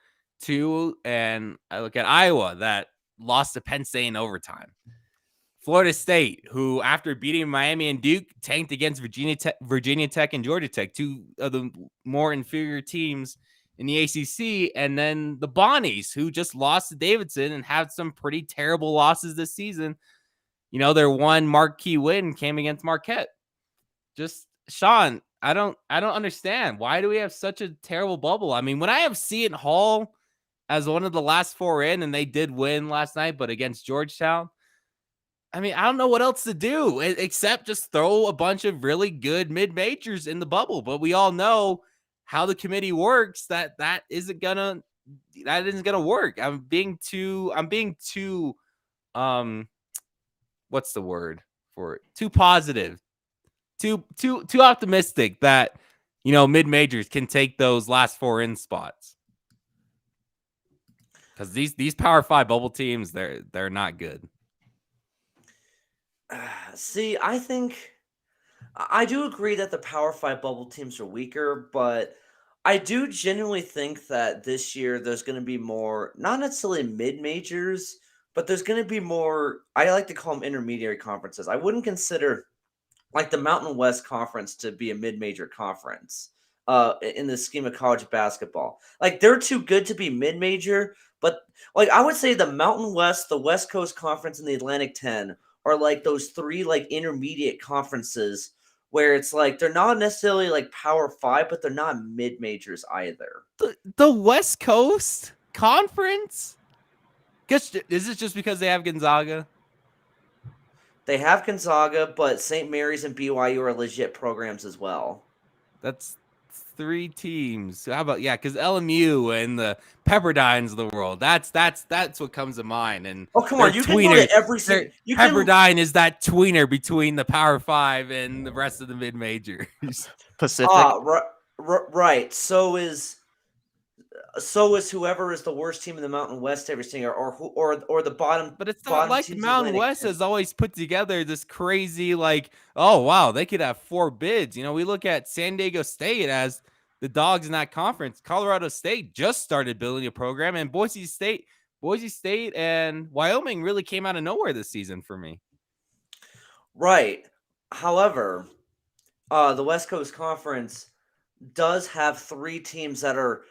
S1: too, and I look at Iowa that lost to Penn State in overtime. Florida State, who after beating Miami and Duke, tanked against Virginia Tech and Georgia Tech, 2 of the more inferior teams in the ACC, and then the Bonnies, who just lost to Davidson and had some pretty terrible losses this season. Their one marquee win came against Marquette. Just, Sean, I don't understand. Why do we have such a terrible bubble? I mean, when I have Seton Hall as one of the last 4 in, and they did win last night, but against Georgetown, I mean, I don't know what else to do except just throw a bunch of really good mid-majors in the bubble. But we all know how the committee works, that isn't gonna work. I'm being too what's the word for it? Too positive, too optimistic that mid majors can take those last 4 in spots. Because these Power 5 bubble teams, they're not good.
S2: See, I think I do agree that the Power 5 bubble teams are weaker, but I do genuinely think that this year there's going to be more, not necessarily mid-majors, but there's going to be more, I like to call them intermediary conferences. I wouldn't consider like the Mountain West Conference to be a mid-major conference in the scheme of college basketball. Like, they're too good to be mid-major, but like I would say the Mountain West, the West Coast Conference, and the Atlantic 10 are like those 3 like intermediate conferences where it's like they're not necessarily like Power 5, but they're not mid-majors either.
S1: The West Coast Conference? Is it just because they have Gonzaga?
S2: They have Gonzaga, but St. Mary's and BYU are legit programs as well.
S1: That's 3 teams. How about because LMU and the Pepperdines of the world. That's what comes to mind. And
S2: come on, you can go to every single.
S1: Pepperdine is that tweener between the Power 5 and the rest of the mid majors.
S4: Pacific.
S2: Right. So is so is whoever is the worst team in the Mountain West every single or the bottom.
S1: But it's not
S2: bottom
S1: like the
S2: teams in
S1: Mountain
S2: Atlantic
S1: West
S2: 10.
S1: has always put together this crazy, like, oh, wow, they could have 4 bids. We look at San Diego State as the dogs in that conference. Colorado State just started building a program, and Boise State and Wyoming really came out of nowhere this season for me.
S2: Right. However, the West Coast Conference does have 3 teams that are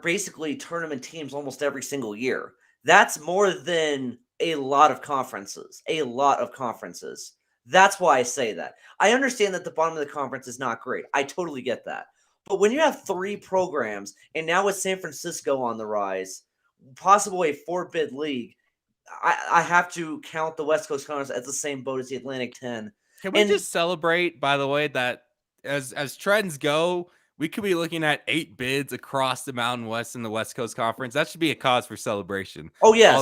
S2: basically tournament teams almost every single year. That's more than a lot of conferences. A lot of conferences. That's why I say that. I understand that the bottom of the conference is not great. I totally get that. But when you have 3 programs, and now with San Francisco on the rise, possibly a 4-bid league, I have to count the West Coast Conference as the same boat as the Atlantic 10.
S1: Can we
S2: And
S1: just celebrate, by the way, that as trends go, we could be looking at 8 bids across the Mountain West and the West Coast Conference? That should be a cause for celebration.
S2: oh yes,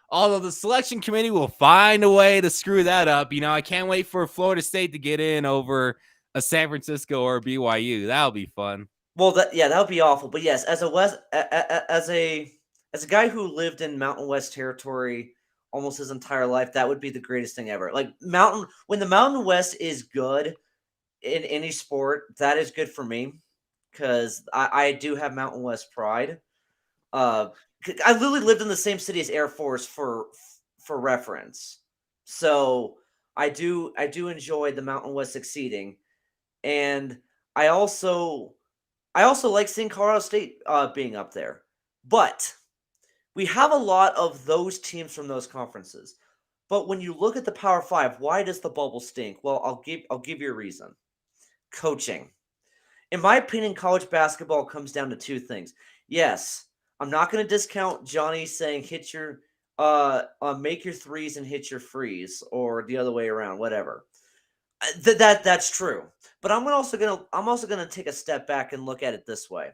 S1: Although the selection committee will find a way to screw that up. I can't wait for Florida State to get in over a San Francisco or a BYU. That'll be fun.
S2: well, that would be awful. But yes, as a guy who lived in Mountain West territory almost his entire life, that would be the greatest thing ever. Like when the Mountain West is good in any sport, that is good for me because I do have Mountain West pride. I literally lived in the same city as Air Force for reference, so I do enjoy the Mountain West succeeding, and I also like seeing Colorado State being up there, but we have a lot of those teams from those conferences. But when you look at the Power 5, why does the bubble stink? Well, I'll give you a reason. Coaching. In my opinion, college basketball comes down to 2 things. Yes, I'm not going to discount Johnny saying hit your make your threes and hit your frees, or the other way around, whatever. That's true. But I'm also gonna take a step back and look at it this way.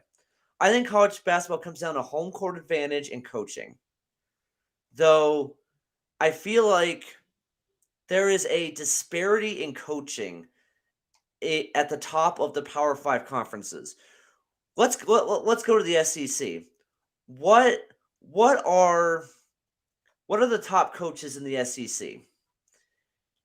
S2: I think college basketball comes down to home court advantage and coaching. Though I feel like there is a disparity in coaching at the top of the Power 5 conferences. Let's go to the SEC. What are the top coaches in the SEC?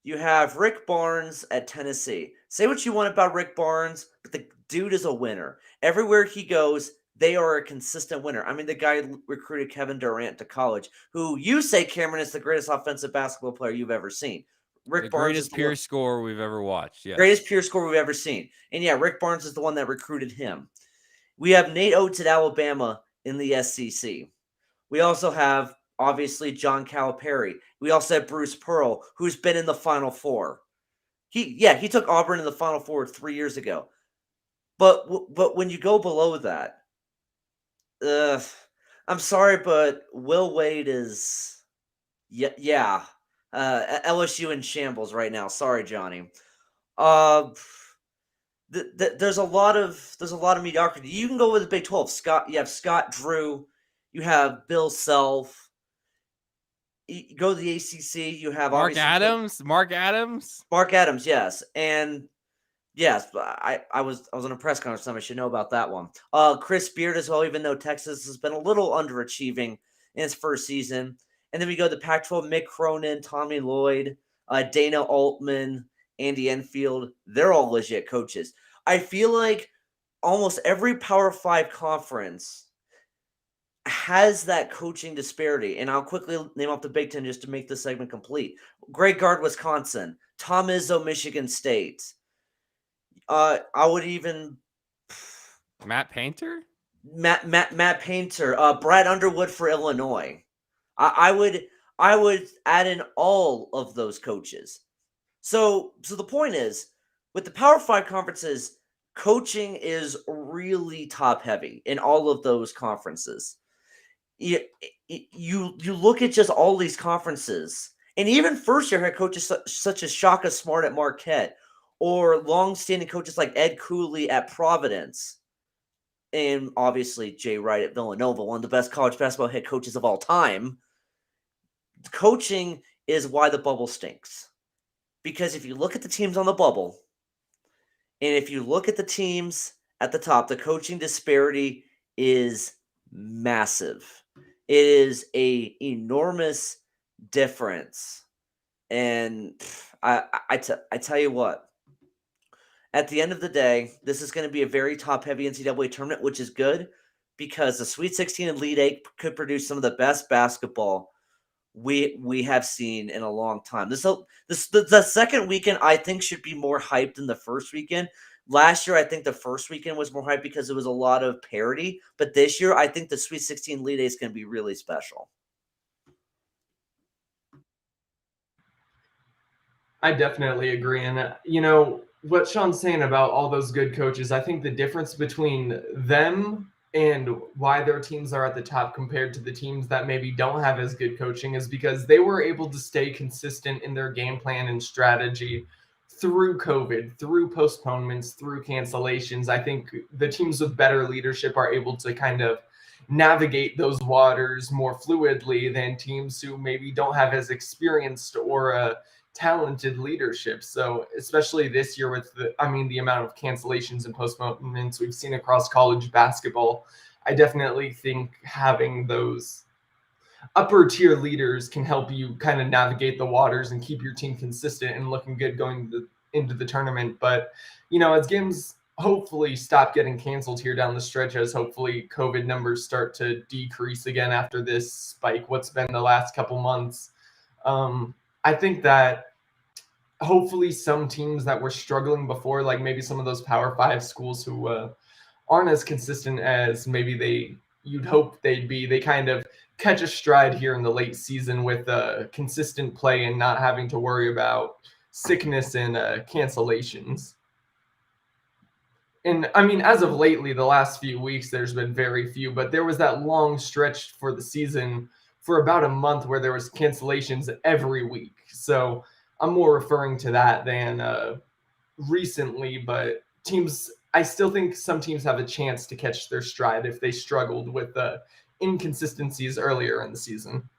S2: You have Rick Barnes at Tennessee. Say what you want about Rick Barnes, but the dude is a winner. Everywhere he goes, they are a consistent winner. I mean, the guy recruited Kevin Durant to college, who you say, Cameron, is the greatest offensive basketball player you've ever seen. Rick Barnes
S1: greatest
S2: is the
S1: pure scorer we've ever watched. Yes.
S2: Greatest pure scorer we've ever seen. And yeah, Rick Barnes is the one that recruited him. We have Nate Oates at Alabama in the SEC. We also have, obviously, John Calipari. We also have Bruce Pearl, who's been in the Final Four. He took Auburn in the Final Four 3 years ago. But when you go below that, I'm sorry, but Will Wade is, LSU in shambles right now. Sorry, Johnny. There's a lot of mediocrity. You can go with the Big 12. You have Scott Drew, you have Bill Self. You go to the ACC. You have
S1: Mark Adams,
S2: yes, and yes, I was on a press conference. I should know about that one. Chris Beard as well, even though Texas has been a little underachieving in its first season. And then we go to the Pac-12. Mick Cronin, Tommy Lloyd, Dana Altman, Andy Enfield. They're all legit coaches. I feel like almost every Power 5 conference has that coaching disparity. And I'll quickly name off the Big Ten just to make this segment complete. Greg Gard, Wisconsin. Tom Izzo, Michigan State. I would even
S1: Matt Painter.
S2: Matt Painter. Brad Underwood for Illinois. I would add in all of those coaches. So the point is, with the Power 5 conferences, coaching is really top heavy in all of those conferences. You look at just all these conferences, and even first-year head coaches such as Shaka Smart at Marquette, or long-standing coaches like Ed Cooley at Providence, and obviously Jay Wright at Villanova, one of the best college basketball head coaches of all time. Coaching is why the bubble stinks. Because if you look at the teams on the bubble, and if you look at the teams at the top, the coaching disparity is massive. It is a enormous difference. And I tell you what, at the end of the day, this is going to be a very top-heavy NCAA tournament, which is good because the Sweet 16 and Elite Eight could produce some of the best basketball we have seen in a long time. The second weekend, I think, should be more hyped than the first weekend. Last year, I think the first weekend was more hyped because it was a lot of parity. But this year, I think the Sweet 16 Elite Eight is going to be really special.
S3: I definitely agree. And, what Sean's saying about all those good coaches, I think the difference between them and why their teams are at the top compared to the teams that maybe don't have as good coaching is because they were able to stay consistent in their game plan and strategy through COVID, through postponements, through cancellations. I think the teams with better leadership are able to kind of navigate those waters more fluidly than teams who maybe don't have as experienced or talented leadership. So especially this year with the amount of cancellations and postponements we've seen across college basketball, I definitely think having those upper tier leaders can help you kind of navigate the waters and keep your team consistent and looking good going into the tournament. But, as games hopefully stop getting canceled here down the stretch, as hopefully COVID numbers start to decrease again after this spike, what's been the last couple months, I think that hopefully some teams that were struggling before, like maybe some of those Power 5 schools who aren't as consistent as maybe you'd hope they'd be, they kind of catch a stride here in the late season with consistent play and not having to worry about sickness and cancellations. And as of lately, the last few weeks, there's been very few, but there was that long stretch for the season for about a month where there was cancellations every week. So I'm more referring to that than recently, but I still think some teams have a chance to catch their stride if they struggled with the inconsistencies earlier in the season.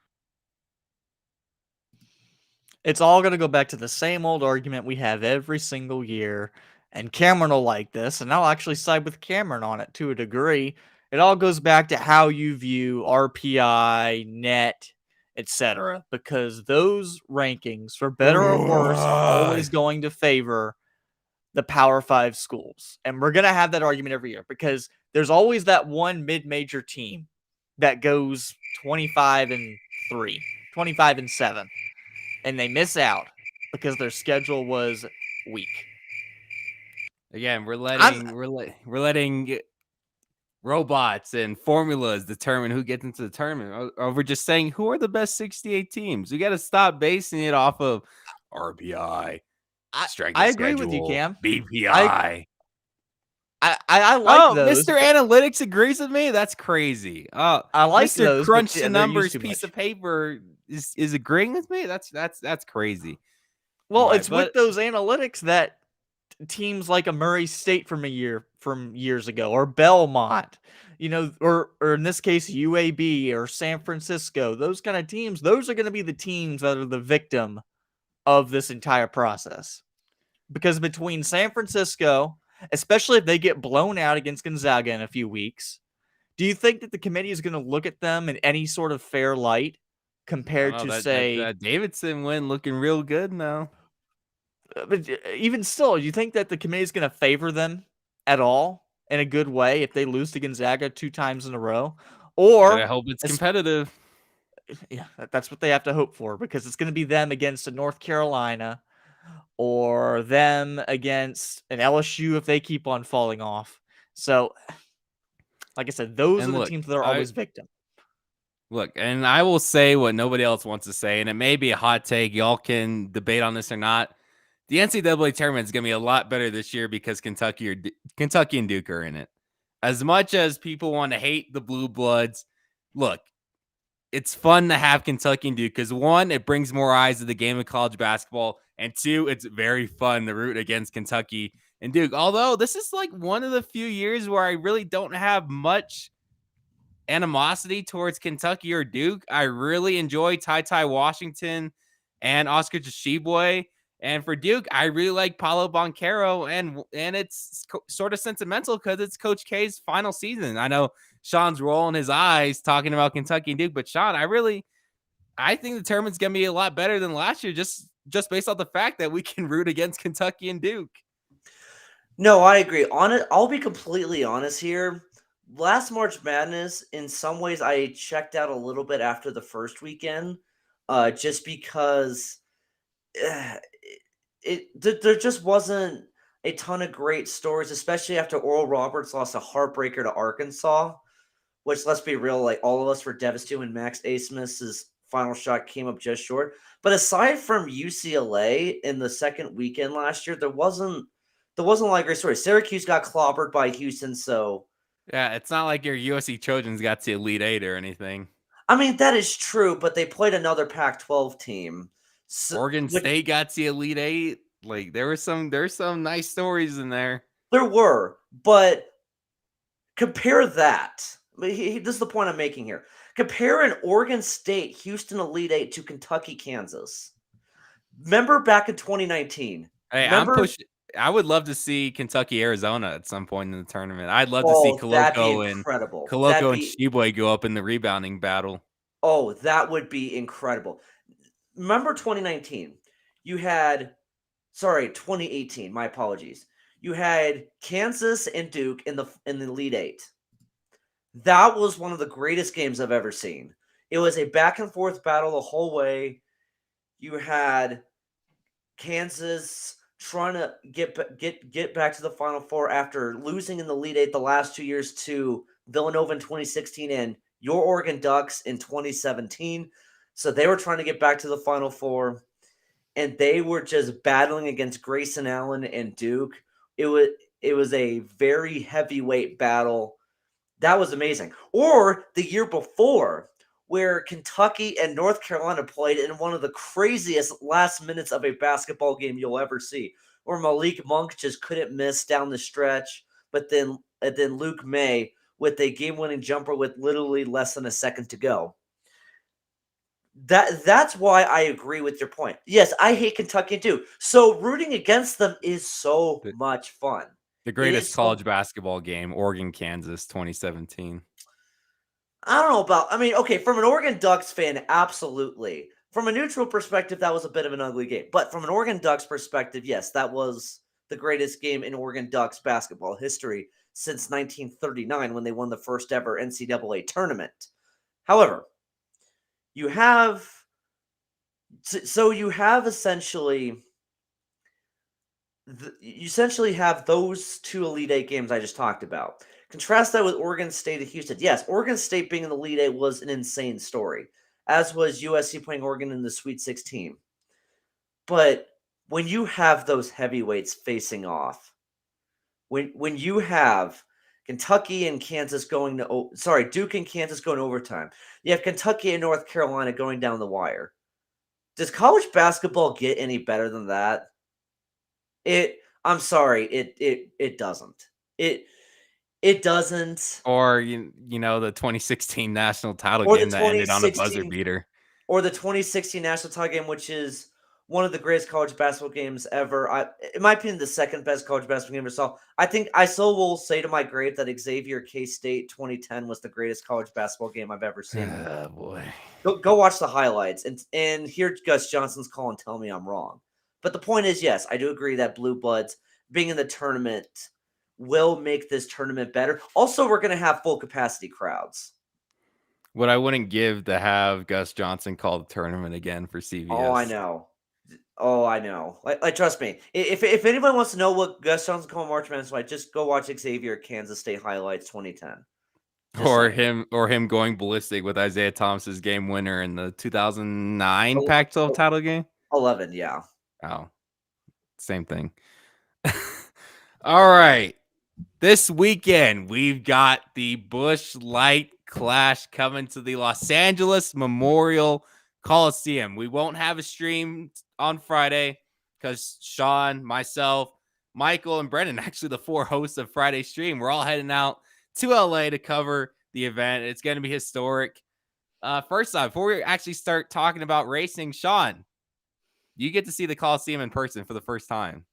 S4: It's all going to go back to the same old argument we have every single year, and Cameron will like this, and I'll actually side with Cameron on it to a degree. It all goes back to how you view RPI, net, etc., because those rankings, for better or worse, are always going to favor the Power 5 schools. And we're going to have that argument every year because there's always that one mid-major team that goes 25-3, 25-7, and they miss out because their schedule was weak.
S1: Again, we're letting robots and formulas determine who gets into the tournament. Or we're just saying who are the best 68 teams. We got to stop basing it off of RPI, strength
S4: I
S1: of
S4: agree
S1: schedule,
S4: with you, Cam.
S1: BPI.
S4: I like those.
S1: Mr. Analytics agrees with me. That's crazy.
S4: I like
S1: Mr.
S4: those.
S1: Crunch
S4: but
S1: the
S4: they're used
S1: numbers
S4: too
S1: piece
S4: much.
S1: of paper is agreeing with me. That's crazy.
S4: Well,
S1: Right,
S4: it's with those analytics that teams like a Murray State from years ago, or Belmont, or in this case UAB or San Francisco, those kind of teams, those are going to be the teams that are the victim of this entire process. Because between San Francisco, especially if they get blown out against Gonzaga in a few weeks, do you think that the committee is going to look at them in any sort of fair light compared to, say,
S1: that Davidson win looking real good now?
S4: But even still, you think that the committee is going to favor them at all in a good way if they lose to Gonzaga 2 times in a row? Or
S1: I hope it's competitive.
S4: Yeah, that's what they have to hope for, because it's going to be them against a North Carolina or them against an LSU if they keep on falling off. So, like I said, those are the teams that are always victim.
S1: Look, and I will say what nobody else wants to say, and it may be a hot take. Y'all can debate on this or not. The NCAA tournament is going to be a lot better this year because Kentucky and Duke are in it. As much as people want to hate the Blue Bloods, look, it's fun to have Kentucky and Duke because, one, it brings more eyes to the game of college basketball, and two, it's very fun to root against Kentucky and Duke. Although this is like one of the few years where I really don't have much animosity towards Kentucky or Duke. I really enjoy Ty Washington and Oscar Tshiebwe. And for Duke, I really like Paolo Banchero, and it's sort of sentimental because it's Coach K's final season. I know Sean's rolling his eyes talking about Kentucky and Duke. But Sean, I think the tournament's gonna be a lot better than last year, just based off the fact that we can root against Kentucky and Duke.
S2: No, I agree. On it, I'll be completely honest here. Last March Madness, in some ways, I checked out a little bit after the first weekend, just because there just wasn't a ton of great stories, especially after Oral Roberts lost a heartbreaker to Arkansas. Which, let's be real, like all of us were devastated when Max Asmus's final shot came up just short. But aside from UCLA in the second weekend last year, there wasn't a lot of great stories. Syracuse got clobbered by Houston, so
S1: Yeah, it's not like your USC Trojans got to Elite Eight or anything.
S2: I mean that is true, but they played another Pac-12 team. So,
S1: Oregon State got to Elite Eight. Like there's some nice stories in there.
S2: There were, but compare that. This is the point I'm making here. Compare an Oregon State Houston Elite Eight to Kentucky Kansas. Remember back in 2019?
S1: Hey,
S2: Remember?
S1: I'm pushing. I would love to see Kentucky Arizona at some point in the tournament. I'd love to see Koloko and Sheboy go up in the rebounding battle.
S2: Oh, that would be incredible. Remember 2019? You had 2018, my apologies. You had Kansas and Duke in the Elite Eight. That was one of the greatest games I've ever seen. It was a back and forth battle the whole way. You had Kansas trying to get back to the Final Four after losing in the Elite Eight the last 2 years to Villanova in 2016 and your Oregon Ducks in 2017. So they were trying to get back to the Final Four, and they were just battling against Grayson Allen and Duke. It was a very heavyweight battle. That was amazing. Or the year before, where Kentucky and North Carolina played in one of the craziest last minutes of a basketball game you'll ever see, where Malik Monk just couldn't miss down the stretch, but then Luke May with a game-winning jumper with literally less than a second to go. That's why I agree with your point. Yes, I hate Kentucky too. So rooting against them is so much fun.
S1: The greatest college basketball game, Oregon, Kansas, 2017.
S2: I don't know about, okay, from an Oregon Ducks fan, absolutely. From a neutral perspective, that was a bit of an ugly game. But from an Oregon Ducks perspective, yes, that was the greatest game in Oregon Ducks basketball history since 1939 when they won the first ever NCAA tournament. However, you have essentially have those two Elite Eight games I just talked about. Contrast that with Oregon State and Houston. Yes, Oregon State being in the Elite Eight was an insane story, as was USC playing Oregon in the Sweet 16. But when you have those heavyweights facing off, when you have Kentucky and Kansas Duke and Kansas going to overtime, you have Kentucky and North Carolina going down the wire. Does college basketball get any better than that? I'm sorry, it doesn't. It doesn't.
S1: Or the 2016 national title game that ended on a buzzer beater.
S2: Or the 2016 national title game, which is one of the greatest college basketball games ever. In my opinion, the second best college basketball game I saw. I think I still will say to my grave that Xavier K-State 2010 was the greatest college basketball game I've ever seen.
S1: Oh boy.
S2: Go watch the highlights and hear Gus Johnson's call and tell me I'm wrong. But the point is, yes, I do agree that Blue Bloods being in the tournament will make this tournament better. Also, we're going to have full capacity crowds.
S1: What I wouldn't give to have Gus Johnson call the tournament again for CBS.
S2: Oh, I know. Like trust me. If anyone wants to know what Gus Johnson called March Madness like, just go watch Xavier Kansas State highlights 2010.
S1: Or him going ballistic with Isaiah Thomas's game winner in the 2009 Pac-12 title game.
S2: 11, yeah.
S1: Oh, same thing. All right. This weekend, we've got the Busch Light Clash coming to the Los Angeles Memorial Coliseum. We won't have a stream on Friday because Sean, myself, Michael, and Brendan, actually the four hosts of Friday's stream, we're all heading out to LA to cover the event. It's going to be historic. First off, before we actually start talking about racing, Sean, you get to see the Coliseum in person for the first time.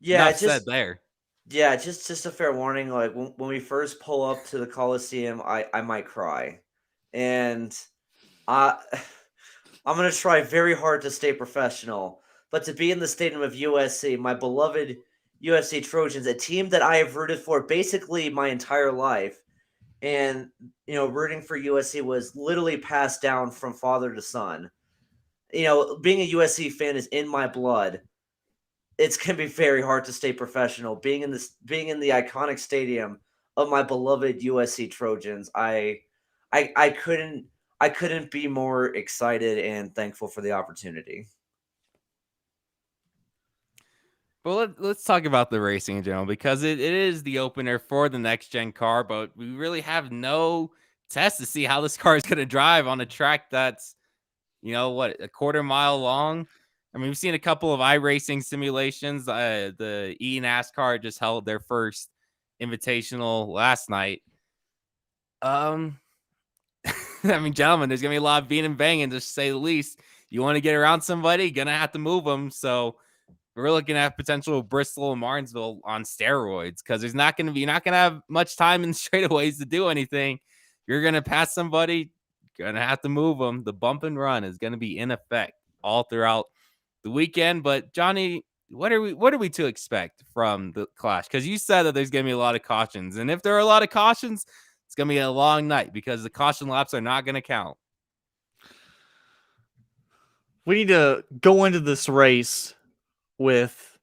S2: Yeah,
S1: said there.
S2: Yeah, just a fair warning. Like when we first pull up to the Coliseum, I might cry, and I I'm gonna try very hard to stay professional. But to be in the stadium of USC, my beloved USC Trojans, a team that I have rooted for basically my entire life, and rooting for USC was literally passed down from father to son. Being a USC fan is in my blood. It's gonna be very hard to stay professional. Being in the iconic stadium of my beloved USC Trojans, I couldn't be more excited and thankful for the opportunity.
S1: Well, let's talk about the racing in general because it is the opener for the next gen car, but we really have no test to see how this car is going to drive on a track that's, a quarter mile long. I mean, we've seen a couple of iRacing simulations. The NASCAR just held their first invitational last night. I mean, gentlemen, there's going to be a lot of beating and banging, to say the least. You want to get around somebody, going to have to move them. So we're looking at potential Bristol and Martinsville on steroids because you're not going to have much time in straightaways to do anything. You're going to pass somebody, going to have to move them. The bump and run is going to be in effect all throughout the weekend. But Johnny, what are we to expect from the clash? Because you said that there's going to be a lot of cautions, and if there are a lot of cautions, it's going to be a long night because the caution laps are not going to count.
S4: We need to go into this race with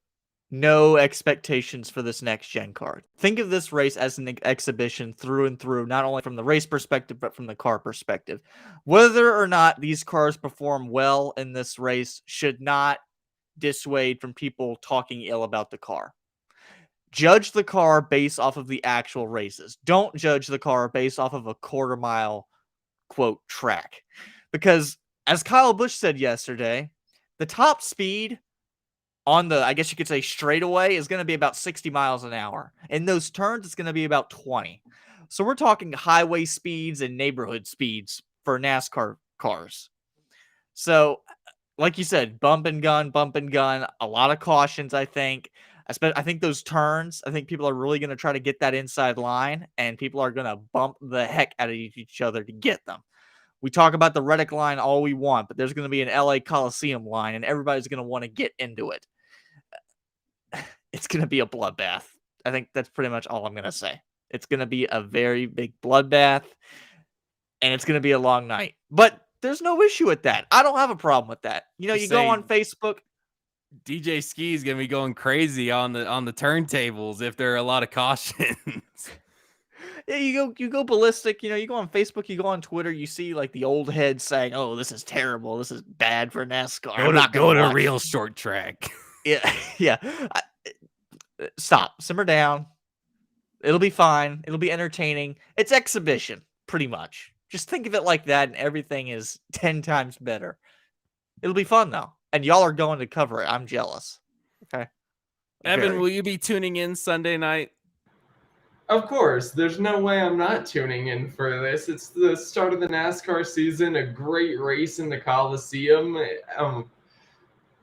S4: no expectations for this next gen car. Think of this race as an exhibition through and through, not only from the race perspective, but from the car perspective. Whether or not these cars perform well in this race should not dissuade from people talking ill about the car. Judge the car based off of the actual races. Don't judge the car based off of a quarter mile, quote, track. Because as Kyle Busch said yesterday, the top speed on the, I guess you could say, straightaway is going to be about 60 miles an hour. In those turns, it's going to be about 20. So we're talking highway speeds and neighborhood speeds for NASCAR cars. So, like you said, bump and gun, a lot of cautions, I think. I think those turns, I think people are really going to try to get that inside line, and people are going to bump the heck out of each other to get them. We talk about the Reddick line all we want, but there's going to be an LA Coliseum line, and everybody's going to want to get into it. It's going to be a bloodbath. I think that's pretty much all I'm going to say. It's going to be a very big bloodbath, and it's going to be a long night. But there's no issue with that. I don't have a problem with that. You go on Facebook.
S1: DJ Ski is going to be going crazy on the turntables if there are a lot of cautions.
S4: Yeah, you go ballistic. You go on Facebook, you go on Twitter, you see like the old heads saying, "Oh, this is terrible. This is bad for NASCAR."
S1: Go to a real short track.
S4: Yeah, yeah. Stop. Simmer down. It'll be fine. It'll be entertaining. It's exhibition, pretty much. Just think of it like that, and everything is 10 times better. It'll be fun, though. And y'all are going to cover it. I'm jealous. Okay.
S1: Evan, will you be tuning in Sunday night?
S3: Of course. There's no way I'm not tuning in for this. It's the start of the NASCAR season, a great race in the Coliseum.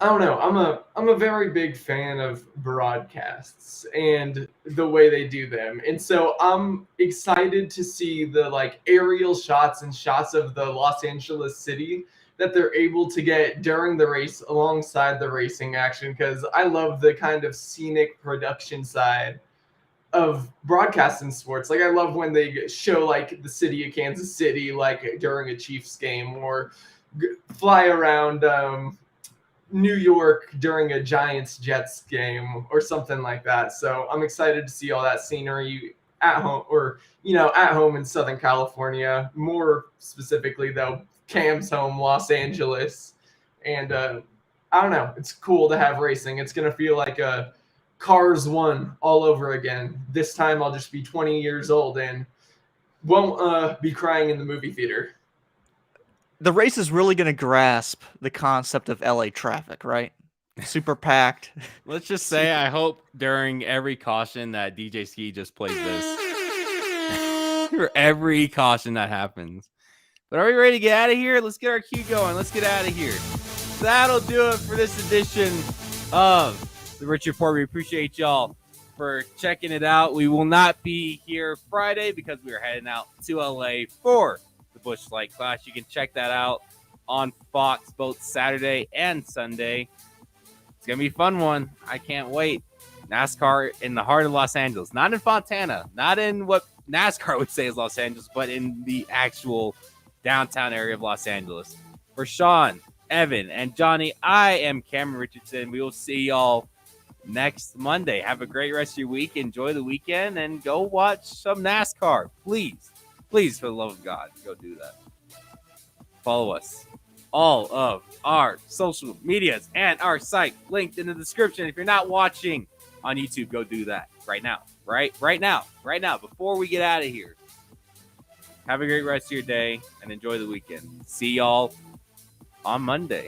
S3: I don't know. I'm a very big fan of broadcasts and the way they do them. And so I'm excited to see the aerial shots and shots of the Los Angeles city that they're able to get during the race alongside the racing action, because I love the kind of scenic production side of broadcasting sports. I love when they show the city of Kansas City during a Chiefs game, or fly around New York during a Giants-Jets game or something like that. So I'm excited to see all that scenery at home, or at home in Southern California. More specifically, though, Cam's home, Los Angeles. And I don't know. It's cool to have racing. It's going to feel like a Cars 1 all over again. This time I'll just be 20 years old and won't be crying in the movie theater.
S4: The race is really going to grasp the concept of LA traffic, right? Super packed.
S1: Let's just say I hope during every caution that DJ Ski just plays this. For every caution that happens. But are we ready to get out of here? Let's get our cue going. Let's get out of here. That'll do it for this edition of the Rich Report. We appreciate y'all for checking it out. We will not be here Friday because we are heading out to LA for the Busch Light Clash. You can check that out on Fox both Saturday and Sunday. It's going to be a fun one. I can't wait. NASCAR in the heart of Los Angeles, not in Fontana, not in what NASCAR would say is Los Angeles, but in the actual downtown area of Los Angeles. For Sean, Evan, and Johnny, I am Cameron Richardson. We will see y'all next Monday. Have a great rest of your week. Enjoy the weekend and go watch some NASCAR. Please, for the love of God, go do that. Follow us. All of our social medias and our site linked in the description. If you're not watching on YouTube, go do that right now. Right now, before we get out of here. Have a great rest of your day and enjoy the weekend. See y'all on Monday.